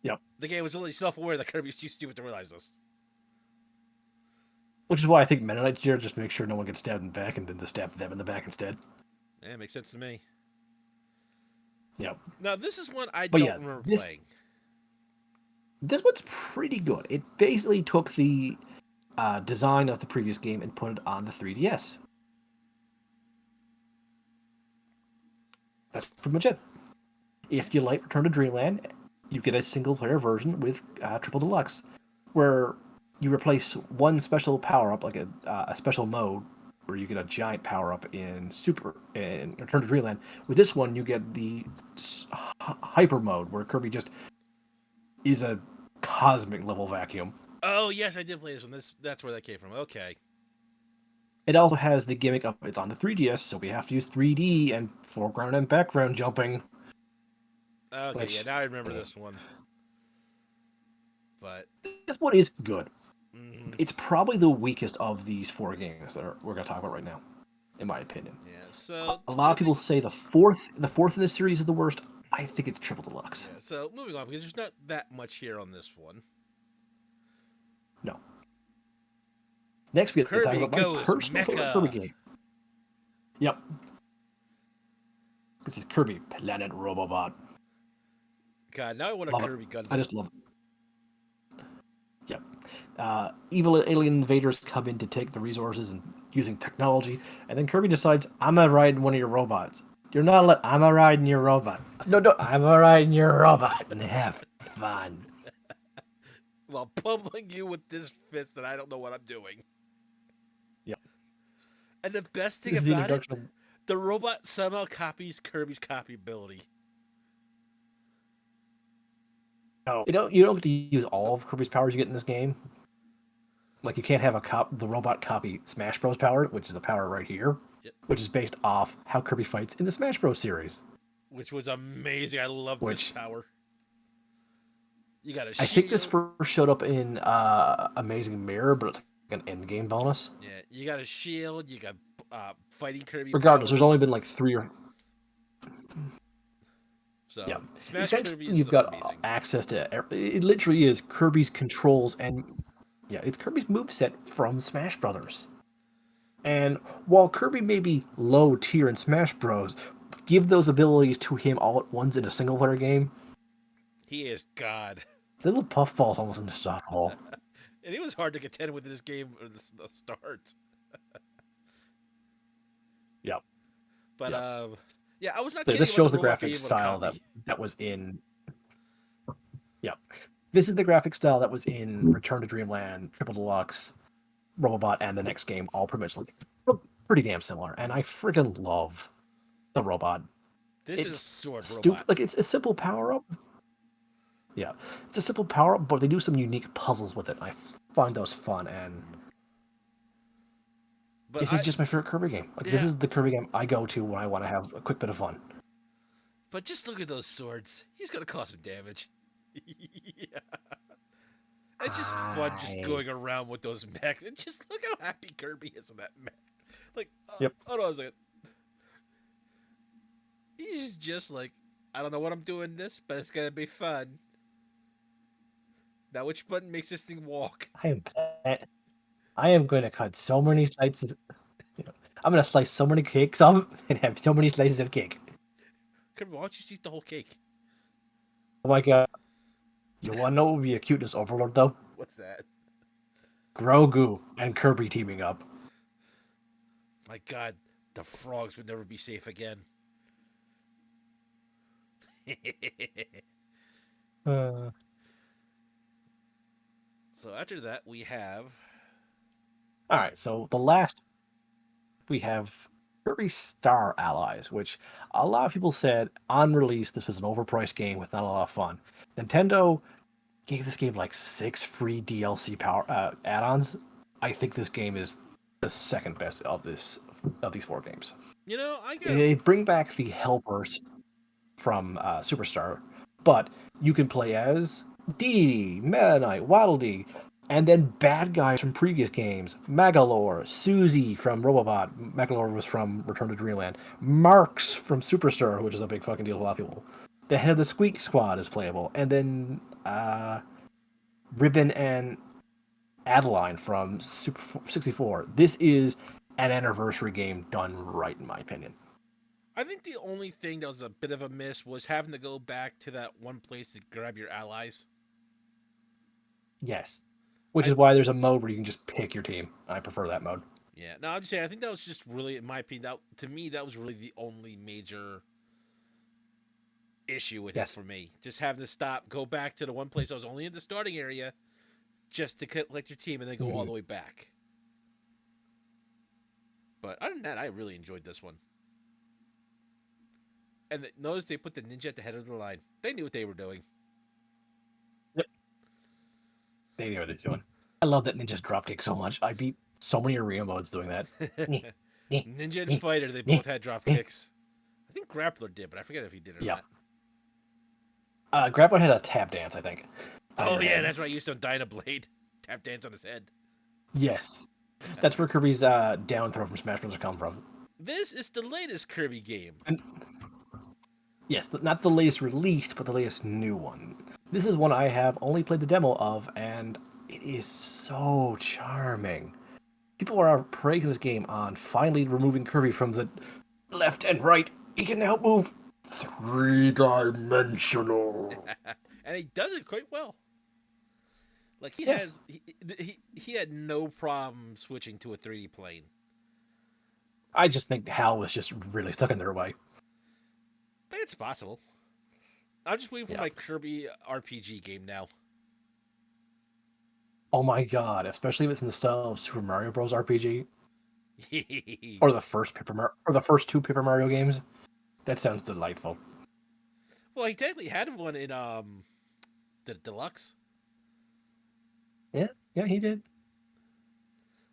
Yep. The game was really self-aware that Kirby's too stupid to realize this. Which is why I think Meta Knight's here, just make sure no one gets stabbed in the back, and then to stab them in the back instead. Yeah, it makes sense to me. Yep. Now, this is one I But don't yeah, remember this playing. this one's pretty good. It basically took the design of the previous game and put it on the 3DS. That's pretty much it. If you like Return to Dreamland, you get a single-player version with Triple Deluxe, where you replace one special power-up, like a special mode, where you get a giant power-up in Return to Dreamland. With this one, you get the hyper mode, where Kirby just is a cosmic level vacuum. Oh yes, I did play this one. That's where that came from. Okay. It also has the gimmick of it's on the 3DS, so we have to use 3D and foreground and background jumping. Okay, yeah, Which now I remember this one. But this one is good. mm, It's probably the weakest of these four games that we're going to talk about right now, in my opinion. yeah, so A lot I of people think say the fourth in this series is the worst. I think it's Triple Deluxe. yeah. So moving on because there's not that much here on this one. No. Next, we have to talk Kirby about my goes personal favorite Kirby Mecha. game. Yep. This is Kirby Planet Robobot. God, now I want a Love it. Kirby Gundam. I just love it. Yep. Evil alien invaders come in to take the resources and using technology, and then Kirby decides, I'm gonna ride one of your robots. You're not I'm gonna ride in your robot. No, I'm gonna ride in your robot and have fun. While pummeling you with this fist that I don't know what I'm doing. Yep. And the best thing This is the about it, introduction of. the robot somehow copies Kirby's copy ability. No, you don't get to use all of Kirby's powers you get in this game. Like you can't have the robot copy Smash Bros. Power, which is the power right here, Yep. which is based off how Kirby fights in the Smash Bros. Series. Which was amazing. I love this Which power. You got a I think this shield. first showed up in Amazing Mirror, but it's like an end game bonus. Yeah, you got a shield. You got fighting Kirby Regardless, there's only powers. been like three or So yeah. Smash Kirby Essentially, is you've got amazing. access to it. Literally is Kirby's controls and yeah, it's Kirby's moveset from Smash Brothers. And while Kirby may be low tier in Smash Bros, give those abilities to him all at once in a single player game. He is God. Little puffball's almost unstoppable. And it was hard to contend with this game at the start. Yep, But yep. yeah, I was not This kidding about the shows the robot graphic being able to style copy. that was in. Yep, this is the graphic style that was in Return to Dreamland, Triple Deluxe, Robobot, and the next game. All pretty much pretty damn similar, and I friggin' love the robot. This is a It's sword stupid. robot. Like it's a simple power up. Yeah, it's a simple power up, but they do some unique puzzles with it. I find those fun, and But this is just my favorite Kirby game. Like this yeah, is the Kirby game I go to when I want to have a quick bit of fun. but just look at those swords. He's gonna cause some damage. Yeah. It's just fun just I going around with those mechs. And just look how happy Kirby is in that mech. Like, Yep. hold on a second. He's just like, I don't know what I'm doing this, but it's gonna be fun. Now, which button makes this thing walk? I am I am going to cut so many slices. You know, I'm going to slice so many cakes up and have so many slices of cake. Kirby, why don't you just eat the whole cake? Oh my god! You want to know what would be a cuteness overload though? What's that? Grogu and Kirby teaming up. My God, the frogs would never be safe again. Uh, So after that, we have. all right, so the last we have Kirby Star Allies, which a lot of people said on release this was an overpriced game with not a lot of fun. Nintendo gave this game like 6 free DLC power add-ons. I think this game is the second best of these 4 games. You know, I got. They bring back the helpers from Superstar, but you can play as Dee, Meta Knight, Waddle Dee, and then bad guys from previous games. Magalore, Susie from Robobot. Magalore was from Return to Dreamland. Marks from Superstar, which is a big fucking deal to a lot of people. The head of the Squeak Squad is playable, and then Ribbon and Adeline from Super 64. This is an anniversary game done right, in my opinion. I think the only thing that was a bit of a miss was having to go back to that one place to grab your allies. Yes. Which I is why there's a mode where you can just pick your team. I prefer that mode. Yeah, no, I'm just saying. I think that was just really, in my opinion, that to me that was really the only major issue with it Yes. for me. Just having to stop, go back to the one place I was only in the starting area, just to collect your team, and then go all Mhm. the way back. But other than that, I really enjoyed this one. And notice they put the ninja at the head of the line. They knew what they were doing. Yep. They know what they're doing. I love that Ninja's dropkick so much. I beat so many arena modes doing that. Ninja and Fighter, they both had drop kicks. I think Grappler did, but I forget if he did or Yep. not. Grappler had a tap dance, I think. On Oh your yeah, head. that's right. I used to Dynablade tap dance on his head. Yes. That's where Kirby's down throw from Smash Bros. Come from. This is the latest Kirby game. And yes, not the latest released, but the latest new one. This is one I have only played the demo of, and it is so charming. People are praising this game on finally removing Kirby from the left and right. He can now move 3-dimensional. And he does it quite well. Like Yes, he had no problem switching to a 3D plane. I just think Hal was just really stuck in their way. But it's possible. I'm just waiting for Yeah. my Kirby RPG game now. Oh my god, especially if it's in the style of Super Mario Bros. RPG Well, or the first or the first 2 Paper Mario games. That sounds delightful. he technically had one in the deluxe, Yeah, yeah, he did.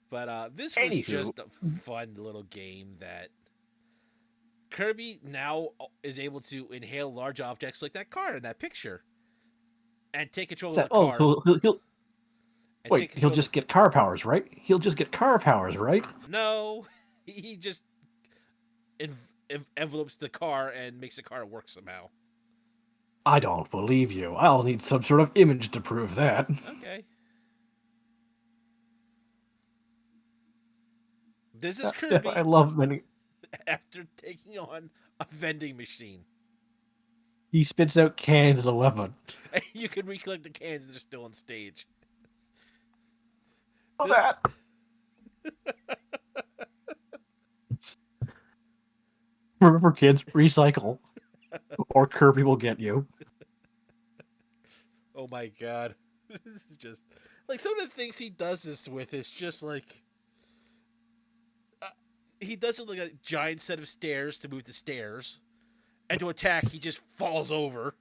but this was Anywho, just a fun little game that Kirby now is able to inhale large objects like that car in that picture and take control of the oh, cars he'll and wait. take He'll control of just get car powers, right? He'll just get car powers, right? no, he just envelopes the car and makes the car work somehow. I don't believe you. I'll need some sort of image to prove that. Okay. This is I Kirby love many. after taking on a vending machine. He spits out cans as a weapon. And you can recollect the cans that are still on stage. Oh, This that. Remember, kids, recycle, or Kirby will get you. Oh my god. This is just like some of the things he does this with is just like uh, he does it like a giant set of stairs to move the stairs, and to attack he just falls over.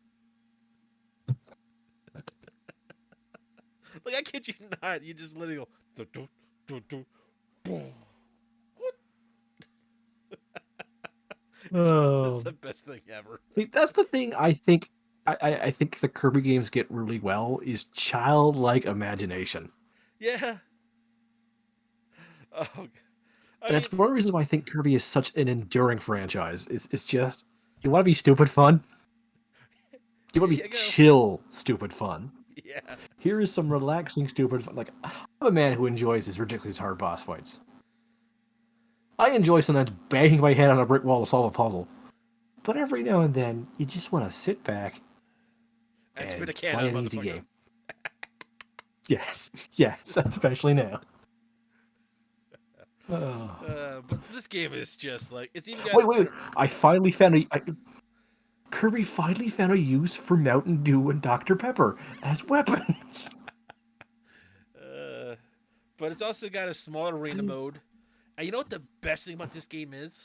Like I kid you not, you just literally go do, do, do, do, boom. It's Oh, the best thing ever. see, that's the thing. I think the Kirby games get really well is childlike imagination, Yeah. Oh, I and mean, it's one of the reasons why I think Kirby is such an enduring franchise. It's just you want to be stupid fun. You want to be you know, chill, stupid fun. yeah. Here is some relaxing, stupid fun. Like, I'm a man who enjoys his ridiculous hard boss fights. I enjoy sometimes banging my head on a brick wall to solve a puzzle. But every now and then, you just want to sit back And spit a and can play at a an easy motherfucker. game. Yes, yes, especially now. Oh. But this game is just like it's even got. Wait. I finally found Kirby finally found a use for Mountain Dew and Dr. Pepper as weapons. Uh, but it's also got a smaller arena mode. And you know what the best thing about this game is?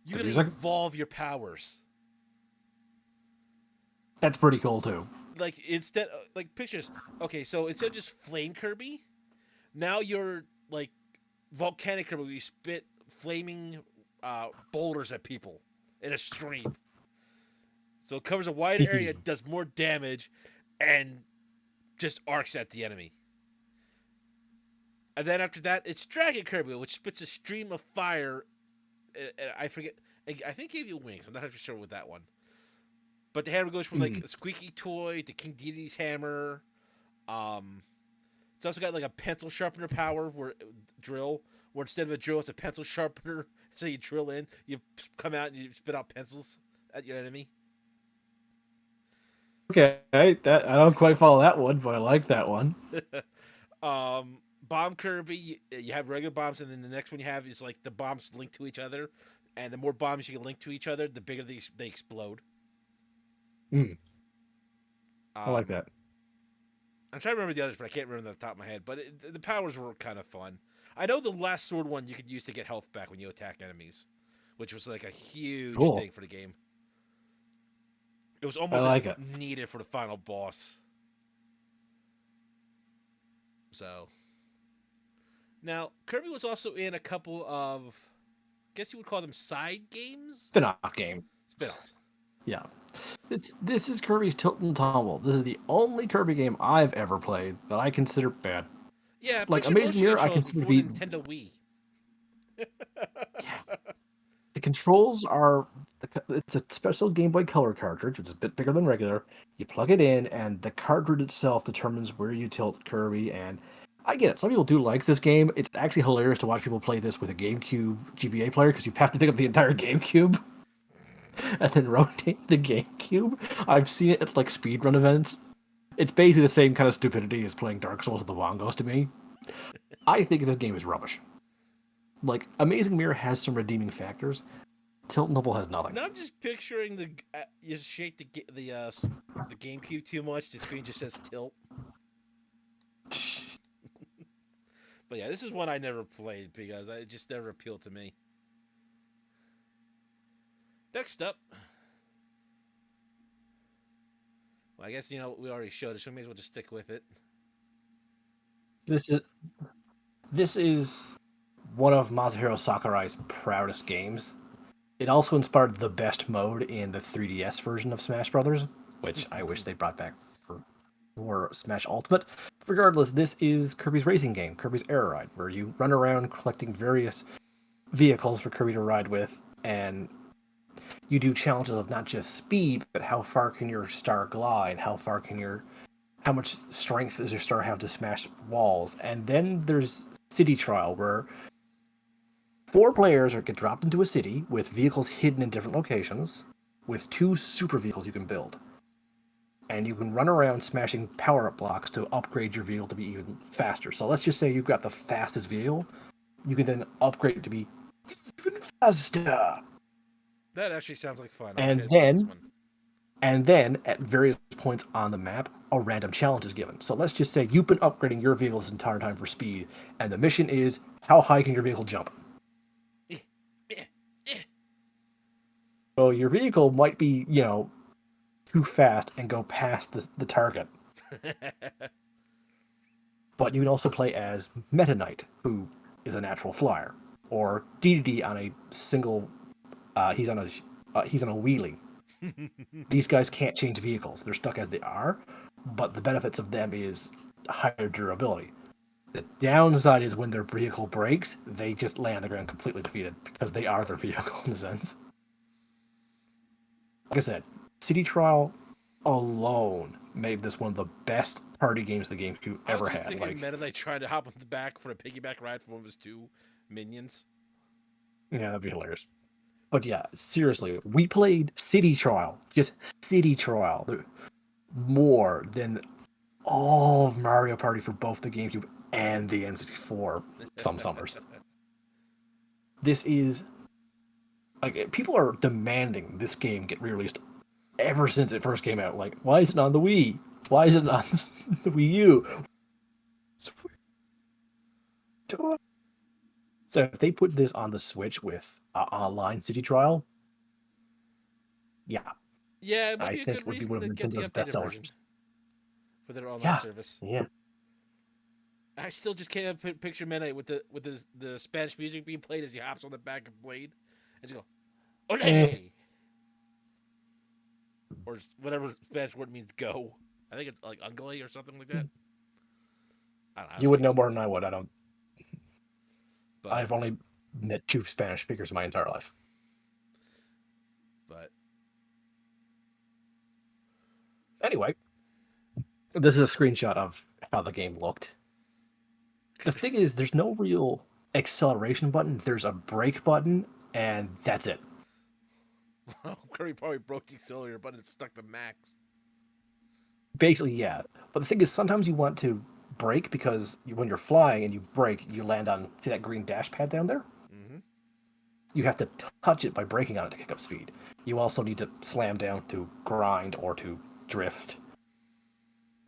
You The can music? evolve your powers. That's pretty cool too. Like instead, like pictures. Okay, so instead of just flame Kirby, now you're like volcanic Kirby. Where you spit flaming boulders at people in a stream. So it covers a wider area, does more damage, and just arcs at the enemy. And then after that, it's Dragon Kirby, which spits a stream of fire. I forget. I think it gave you wings. I'm not sure with that one. But the hammer goes from like a squeaky toy to King Deity's hammer. Um, it's also got like a pencil sharpener power where drill, where instead of a drill, it's a pencil sharpener. So you drill in, you come out, and you spit out pencils at your enemy. Okay, that I don't quite follow that one, but I like that one. Bomb Kirby, you have regular bombs, and then the next one you have is like the bombs linked to each other, and the more bombs you can link to each other, the bigger they explode. Mm, I like Um, that. I'm trying to remember the others, but I can't remember them off the top of my head. But the powers were kind of fun. I know the last sword one you could use to get health back when you attack enemies, which was like a huge Cool. thing for the game. It was I almost like it. needed for the final boss. So now Kirby was also in a couple of, I guess you would call them side games, Spin-off game. spin-offs. Yeah. This is Kirby's Tilt and Tumble. This is the only Kirby game I've ever played that I consider bad. Yeah, Like Picture Amazing Motion Mirror, I Controls consider to before the be Nintendo Wii. yeah. The controls are it's a special Game Boy Color cartridge, which is a bit bigger than regular. You plug it in, and the cartridge itself determines where you tilt Kirby. And I get it. Some people do like this game. It's actually hilarious to watch people play this with a GameCube GBA player because you have to pick up the entire GameCube and then rotate the GameCube. I've seen it at like speedrun events. It's basically the same kind of stupidity as playing Dark Souls with the bongos to me. I think this game is rubbish. Like, Amazing Mirror has some redeeming factors. Tilt and Tumble has nothing. Now I'm just picturing the you shake the GameCube too much, the screen just says tilt. But yeah, this is one I never played because it just never appealed to me. Next up, well, I guess we already showed it, so we may as well just stick with it. This is this is one of Masahiro Sakurai's proudest games. It also inspired the best mode in the 3DS version of Smash Brothers, which I wish they brought back for Smash Ultimate. Regardless, this is Kirby's racing game, Kirby's Air Ride, where you run around collecting various vehicles for Kirby to ride with, and you do challenges of not just speed, but how far can your star glide, how much strength does your star have to smash walls, and then there's City Trial, where 4 players get dropped into a city with vehicles hidden in different locations, with 2 super vehicles you can build. And you can run around smashing power-up blocks to upgrade your vehicle to be even faster. So let's just say you've got the fastest vehicle. You can then upgrade it to be even faster. That actually sounds like fun. I'm And excited about this then one. And then, at various points on the map, a random challenge is given. So let's just say you've been upgrading your vehicle this entire time for speed, and the mission is how high can your vehicle jump? Eh, eh, eh. So your vehicle might be, too fast and go past the target. But you can also play as Meta Knight, who is a natural flyer, or DDD on a single. He's on a wheelie. These guys can't change vehicles; they're stuck as they are. But the benefits of them is higher durability. The downside is when their vehicle breaks, they just lay on the ground completely defeated because they are their vehicle in a sense. Like I said, City Trial alone made this one of the best party games the GameCube I was ever just had. thinking Like, Meta Knight trying to hop on the back for a piggyback ride for one of his 2 minions. yeah, that'd be hilarious. But yeah, seriously, we played City Trial, just City Trial, more than all of Mario Party for both the GameCube and the N64 some summers. This is like people are demanding this game get re-released ever since it first came out. Like, why is it on the Wii? Why is it on the Wii U? So if they put this on the Switch with online City Trial, yeah, Yeah, it might I be a think good it would be reason one of to get the Nintendo's best updated version sellers. for their online Yeah, service. yeah. I still just can't picture Meta Knight with the Spanish music being played as he hops on the back of Blade and just go, Eh, "Ole!" or whatever Spanish word means go. I think it's like ungole or something like that. I don't know how to you would speak, know more than I would. I don't. but I've only met 2 Spanish speakers in my entire life. but Anyway, this is a screenshot of how the game looked. The thing is, there's no real acceleration button. There's a brake button, and that's it. Curry probably broke the accelerator button and stuck to max. Basically, yeah. But the thing is, sometimes you want to brake because when you're flying and you brake, you land on, see that green dash pad down there? Mm-hmm. You have to touch it by braking on it to kick up speed. You also need to slam down to grind or to drift.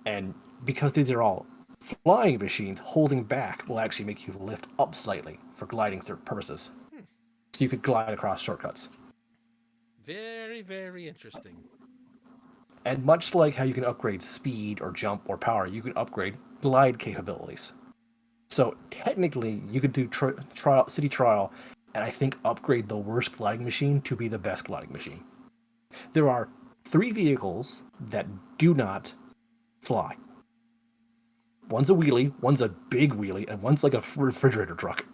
And because these are all flying machines, holding back will actually make you lift up slightly for gliding purposes. Hmm. So you could glide across shortcuts. Very, very interesting. And much like how you can upgrade speed or jump or power, you can upgrade glide capabilities. So technically, you could do city trial, and I think upgrade the worst gliding machine to be the best gliding machine. There are 3 vehicles that do not fly. One's a wheelie, one's a big wheelie, and one's like a refrigerator truck.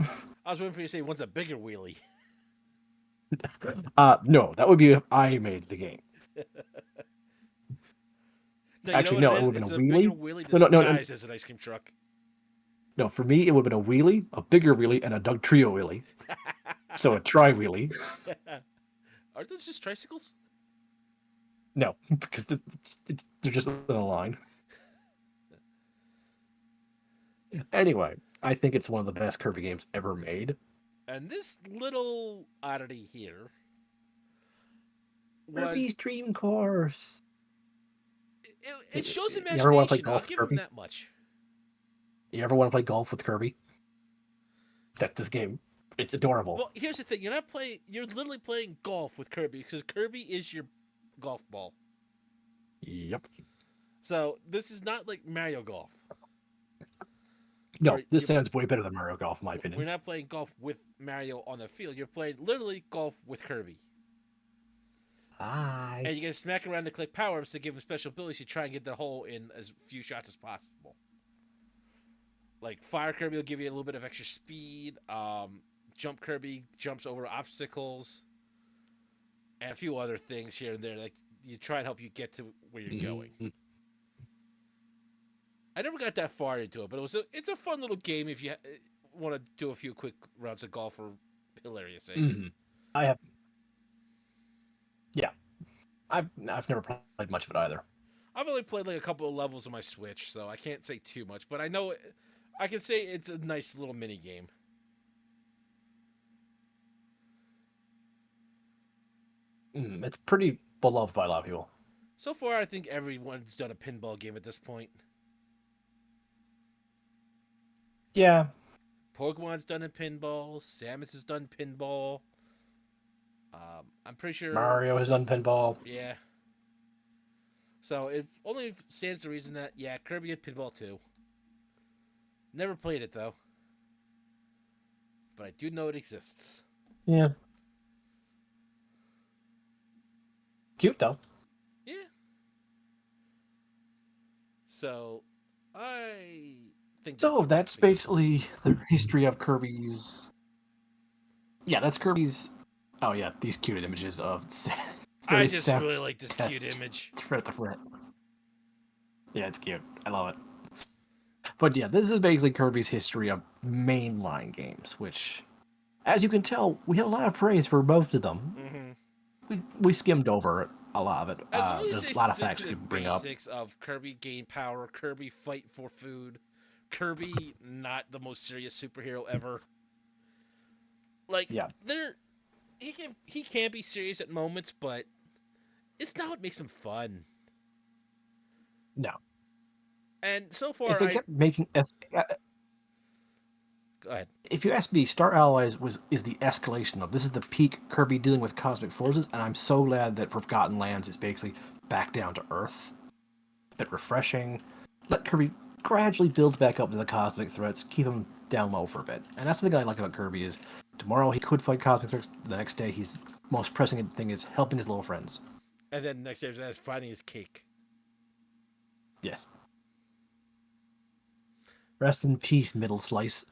I was waiting for you to say one's a bigger wheelie. No, that would be if I made the game. No, you know Actually, what it no, it is? would have It's been a a bigger wheelie. wheelie No, no, no, no, disguised as an ice cream truck. no. For me, it would have been a wheelie, a bigger wheelie, and a Doug Trio wheelie. So a tri wheelie. Aren't those just tricycles? No, because they're just in a line. Anyway, I think it's one of the best Kirby games ever made. And this little oddity here was Kirby's Dream Course. it shows You ever want to play imagination. I'll golf with give him Kirby? that much. You ever want to play golf with Kirby? That's this game. It's adorable. Well, here's the thing: you're not playing. You're literally playing golf with Kirby because Kirby is your golf ball. Yep. So this is not like Mario Golf, No, where this sounds way better than Mario Golf, in my we're opinion. not playing golf with Mario on the field. You're playing literally golf with Kirby, Hi. and you get to smack around to collect power ups to give him special abilities to try and get the hole in as few shots as possible. Like Fire Kirby will give you a little bit of extra speed. Jump Kirby jumps over obstacles, and a few other things here and there. Like you try and help you get to where you're going. Mm-hmm. I never got that far into it, but it's a fun little game if you want to do a few quick rounds of golf for hilarious sakes. Mm-hmm. I have. Yeah. I've never played much of it either. I've only played like a couple of levels on my Switch, so I can't say too much. But I know I can say it's a nice little mini game. It's pretty beloved by a lot of people. So far, I think everyone's done a pinball game at this point. Yeah, Pokemon's done a pinball. Samus has done pinball. I'm pretty sure. Mario has done pinball. Yeah. So it only stands to reason that yeah, Kirby had pinball too. Never played it though, but I do know it exists. Yeah, cute though. Yeah. So I think that's So a wrap that's again. basically the history of Kirby's. Yeah, that's Kirby's. Oh yeah, these cute images of I very just sad really like this cute tests image. throughout the front. Yeah, it's cute. I love it. But yeah, this is basically Kirby's history of mainline games, which, as you can tell, we had a lot of praise for most of them. Mm-hmm. We skimmed over a lot of it. As long as There's they a lot of stick facts to we the could bring up. basics of Kirby gain power, Kirby fight for food, Kirby not the most serious superhero ever. Like Yeah, there, he can be serious at moments, but it's not what makes him fun. no. And so If far, they I kept making, go ahead. if you ask me, Star Allies is the escalation of this is the peak Kirby dealing with cosmic forces, and I'm so glad that Forgotten Lands is basically back down to Earth. A bit refreshing. Let Kirby gradually build back up to the cosmic threats, keep him down low for a bit, and that's the thing I like about Kirby is tomorrow he could fight cosmic threats. The next day, his most pressing thing is helping his little friends. And then next day is finding his cake. Yes. Rest in peace, middle slice.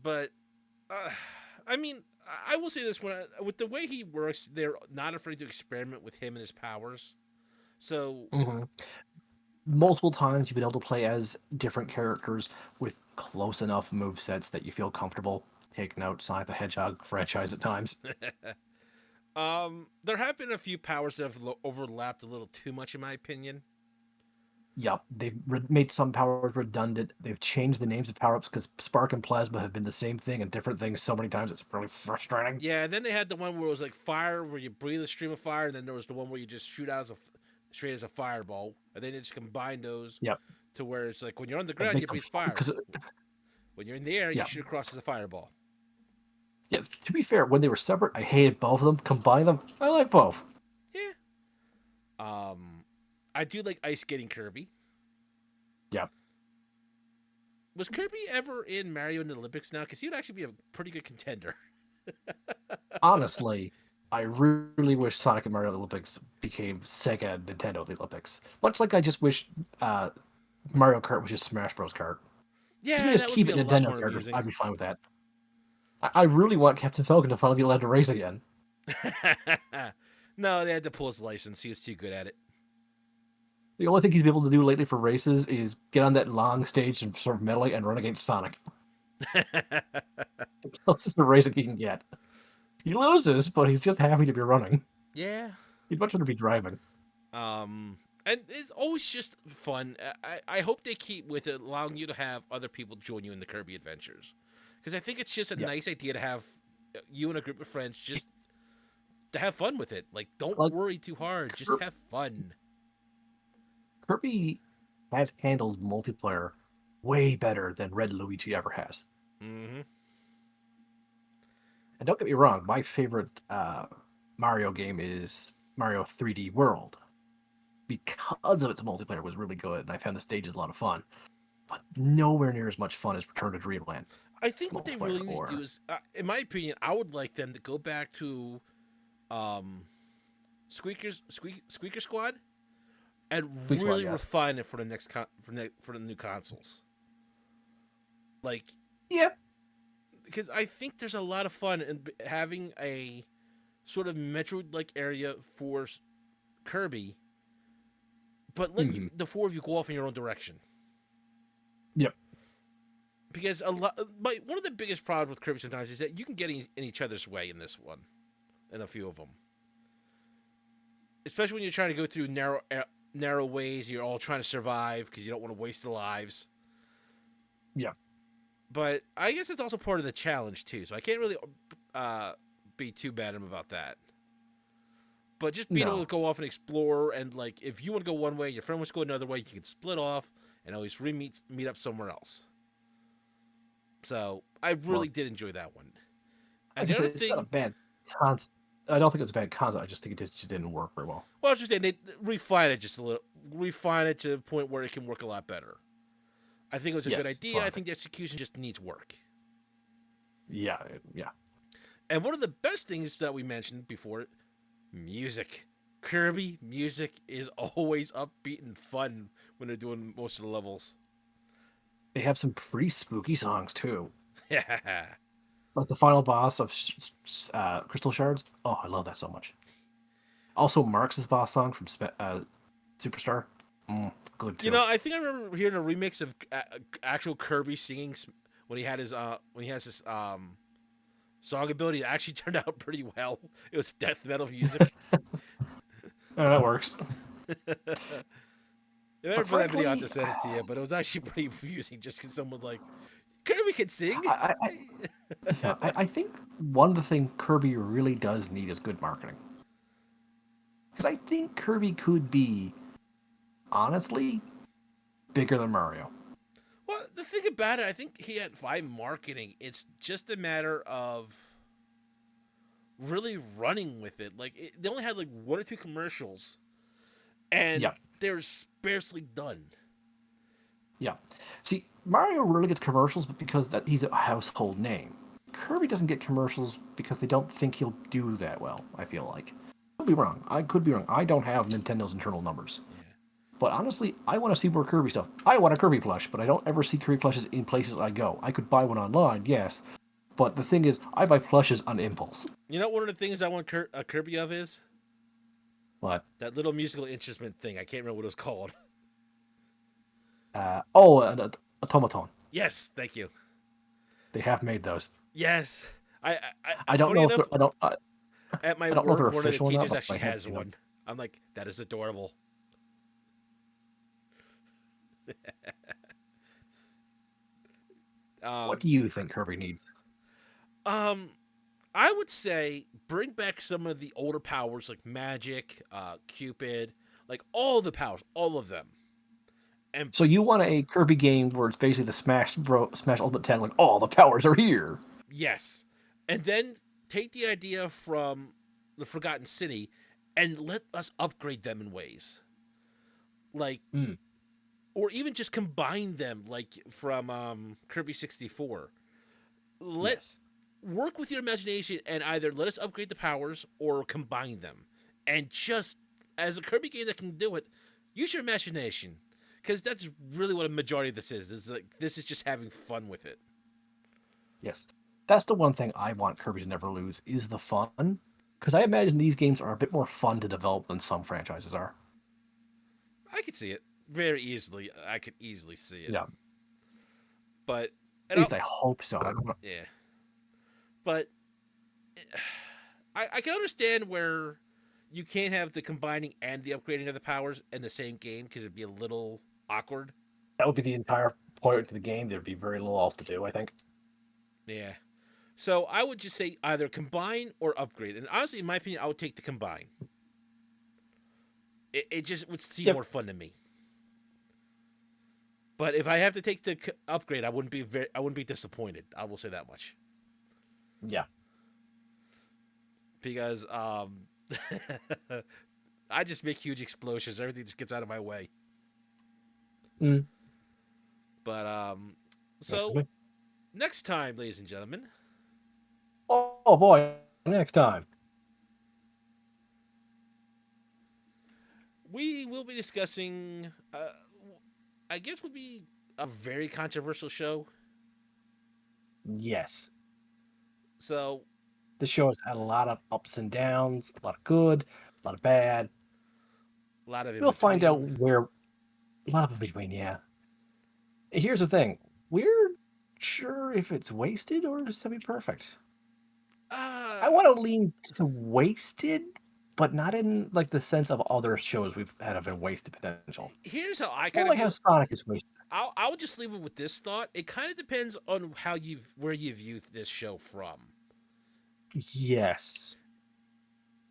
But I mean, I will say this: with the way he works, they're not afraid to experiment with him and his powers. So Mm-hmm. Multiple times you've been able to play as different characters with close enough move sets that you feel comfortable. Take note, Sonic the Hedgehog franchise at times. there have been a few powers that have overlapped a little too much, in my opinion. Yep, they've made some powers redundant. They've changed the names of power ups because Spark and Plasma have been the same thing and different things so many times. It's really frustrating. Yeah, and then they had the one where it was like fire, where you breathe a stream of fire, and then there was the one where you just shoot out as straight as a fireball, and then they just combine those Yep, to where it's like when you're on the and ground, you make them breathe fire. because When you're in the air, you yeah, shoot across as a fireball. yeah. To be fair, when they were separate, I hated both of them. Combine them, I like both. Yeah. I do like ice skating Kirby. Yeah, Was Kirby ever in Mario in the Olympics now? Because he would actually be a pretty good contender. honestly, I really wish Sonic and Mario Olympics became Sega and Nintendo the Olympics. Much like I just wish Mario Kart was just Smash Bros. Kart. If you can Yeah, just that would keep be it a lot Nintendo more characters, amusing. I'd be fine with that. I really want Captain Falcon to finally be allowed to race again. No, they had to pull his license. He was too good at it. The only thing he's been able to do lately for races is get on that long stage and sort of meddling and run against Sonic. The closest to racing he can get. He loses, but he's just happy to be running. Yeah. He'd much rather be driving. And it's always just fun. I hope they keep with it, allowing you to have other people join you in the Kirby adventures, because I think it's just a Yeah, nice idea to have you and a group of friends just to have fun with it. Like, don't like worry too hard. Just have fun. Kirby has handled multiplayer way better than Red Luigi ever has. Mm-hmm. And don't get me wrong, my favorite Mario game is Mario 3D World because of its multiplayer was really good, and I found the stages a lot of fun. But nowhere near as much fun as Return to Dreamland I think what they multiplayer really need to do or is, in my opinion, I would like them to go back to um, Squeaker Squad and Please Squad, really yes. refine it for the next for the new consoles. Like, Yep. because I think there's a lot of fun in having a sort of Metroid-like area for Kirby, but let Hmm. the four of you go off in your own direction. Yep. Because one of the biggest problems with Kirby sometimes is that you can get in each other's way in this one, in a few of them, especially when you're trying to go through narrow ways. You're all trying to survive because you don't want to waste the lives. Yeah. But I guess it's also part of the challenge too, so I can't really uh, be too bad about that. But just being able to No. go off and explore, and like if you want to go one way, your friend wants to go another way, you can split off and always meet up somewhere else. So I Well, really did enjoy that one. And like I the other said, it's not a thing, bad concept. I don't think it's a bad concept. I just think it just didn't work very well. well, I was just saying they refine it just a little, refine it to the point where it can work a lot better. I think it was a good Yes, that's idea. what I I think think. the execution just needs work. Yeah, yeah. And one of the best things that we mentioned before, music. Kirby music is always upbeat and fun when they're doing most of the levels. They have some pretty spooky songs too. Yeah. Like the final boss of Crystal Shards. Oh, I love that so much. Also, Marx's boss song from Superstar. Good You too. know, I think I remember hearing a remix of actual Kirby singing when he has his song ability. It actually turned out pretty well. It was death metal music. That works. If I ever But find that video, I have to frankly, send it to you. But it was actually pretty amusing just because someone like Kirby can sing. I yeah, I think one of the things Kirby really does need is good marketing. Because I think Kirby could be, honestly, bigger than Mario. Well, the thing about it, I think he had fine marketing. It's just a matter of really running with it. They only had like one or two commercials, and Yeah, they're sparsely done. yeah. See, Mario really gets commercials, but because that he's a household name. Kirby doesn't get commercials because they don't think he'll do that well. I feel like. Could be wrong. I could be wrong. I don't have Nintendo's internal numbers. Yeah. But honestly, I want to see more Kirby stuff. I want a Kirby plush, but I don't ever see Kirby plushes in places I go. I could buy one online, yes, but the thing is, I buy plushes on impulse. You know, one of the things I want a Kirby of is But that little musical instrument thing. I can't remember what it was called. an automaton. Yes, thank you. They have made those. Yes, I don't funny know if enough, they're, I don't. at my I don't know if they're work, one of the official or not, teachers but actually I have has seen them. one. I'm like, that is adorable. What Um, do you think Kirby needs? um, I would say bring back some of the older powers like magic, Cupid, like all the powers, all of them. And So you want a Kirby game where it's basically the Smash Ultimate 10, like all the powers are here. yes, and then take the idea from the Forgotten City and let us upgrade them in ways like, Mm, or even just combine them, like from Kirby 64. Let yes. work with your imagination and either let us upgrade the powers or combine them. And just as a Kirby game that can do it, use your imagination because that's really what a majority of this is. This is just having fun with it. Yes. That's the one thing I want Kirby to never lose is the fun. Because I imagine these games are a bit more fun to develop than some franchises are. I could see it very easily. I could easily see it, Yeah. but At and I'll, least I hope so. yeah, but I can understand where you can't have the combining and the upgrading of the powers in the same game because it'd be a little awkward. That would be the entire point of the game. There'd be very little else to do, I think. Yeah. So I would just say either combine or upgrade. And honestly, in my opinion, I would take the combine. It just would seem Yep. more fun to me. But if I have to take the upgrade, I wouldn't be disappointed. I will say that much Yeah. because I just make huge explosions. Everything just gets out of my way. Mm. But Nice to so me. next time, ladies and gentlemen, Oh boy. Next time. we will be discussing. I guess would be a very controversial show. Yes. So This show has had a lot of ups and downs, a lot of good, a lot of bad. a lot of in We'll find out between. where a lot of in between, yeah. Here's the thing. We're sure if it's wasted or semi perfect. Uh, I want to lean to wasted, but not in like the sense of other shows we've had of been wasted potential. Here's how I More kind of like how view. Sonic is wasted. I would just leave it with this thought. It kind of depends on how you where you view this show from, Yes.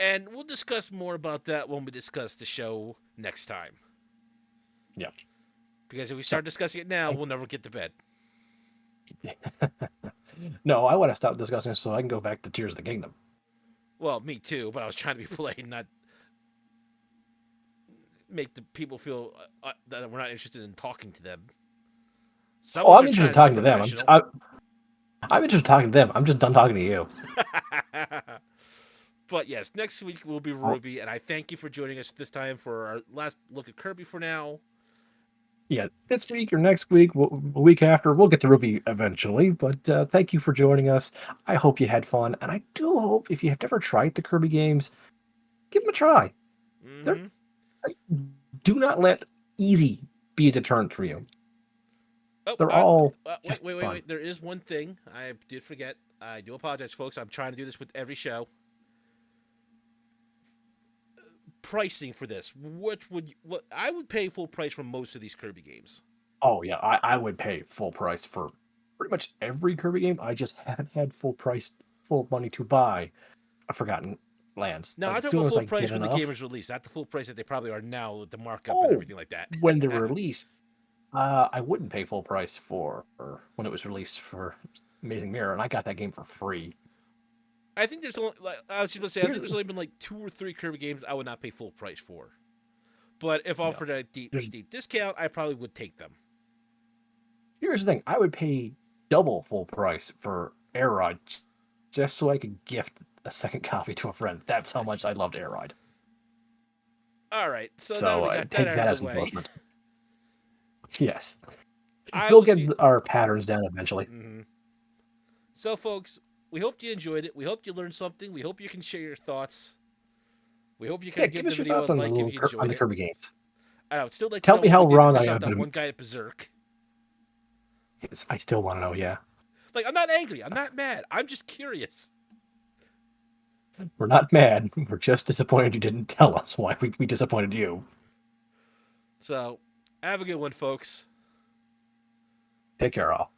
and we'll discuss more about that when we discuss the show next time. Yeah. Because if we So, start discussing it now, I, we'll never get to bed. no, I want to stop discussing so I can go back to Tears of the Kingdom. Well, me too, but I was trying to be polite and not make the people feel that we're not interested in talking to them. Some Oh, of us I'm are interested trying in to be talking to them. professional. I'm interested in talking to them. I'm just done talking to you. But yes, next week will be Oh, Ruby, and I thank you for joining us this time for our last look at Kirby for now. yeah, this week or next week, a week after, we'll get to Ruby eventually. But thank you for joining us. I hope you had fun, and I do hope if you have never tried the Kirby games, give them a try. They're Mm-hmm. like, do not let easy be a deterrent for you. Oh, They're all wait, just wait, wait, fun. wait. There is one thing I did forget. I do apologize, folks. I'm trying to do this with every show. Pricing for this. What I would pay full price for most of these Kirby games. Oh yeah, I would pay full price for pretty much every Kirby game. I just haven't had full money to buy a Forgotten Lands. Now, I As talk soon about as full I get price when the game enough, is released, not the full price that they probably are now with the markup and oh, everything like that. when they're released, I wouldn't pay full price for when it was released for Amazing Mirror, and I got that game for free. I think there's only, like, I was just going to say, I think Here's there's only been like 2 or 3 Kirby games I would not pay full price for. But if yeah, offered a deep, here's steep discount, I probably would take them. here's the thing. I would pay double full price for Air Ride just so I could gift a second copy to a friend. That's how much I loved Air Ride. All right, so now that So we got that take out of that the as way, endorsement. Yes. I We'll will get see. our patterns down eventually. Mm-hmm. So, folks, we hope you enjoyed it. We hope you learned something. We hope you can share your thoughts. We hope you Yeah, can give give the us your video a thoughts on like if you on enjoyed the it. Kirby games. I would still like to Tell know me what how we did to wrong I piss off have that been. one guy at Berserk. Yes, I still want to know. Yeah, Like, I'm not angry. I'm not mad. I'm just curious. we're not mad. We're just disappointed you didn't tell us why we disappointed you. So, have a good one, folks. Take care, all.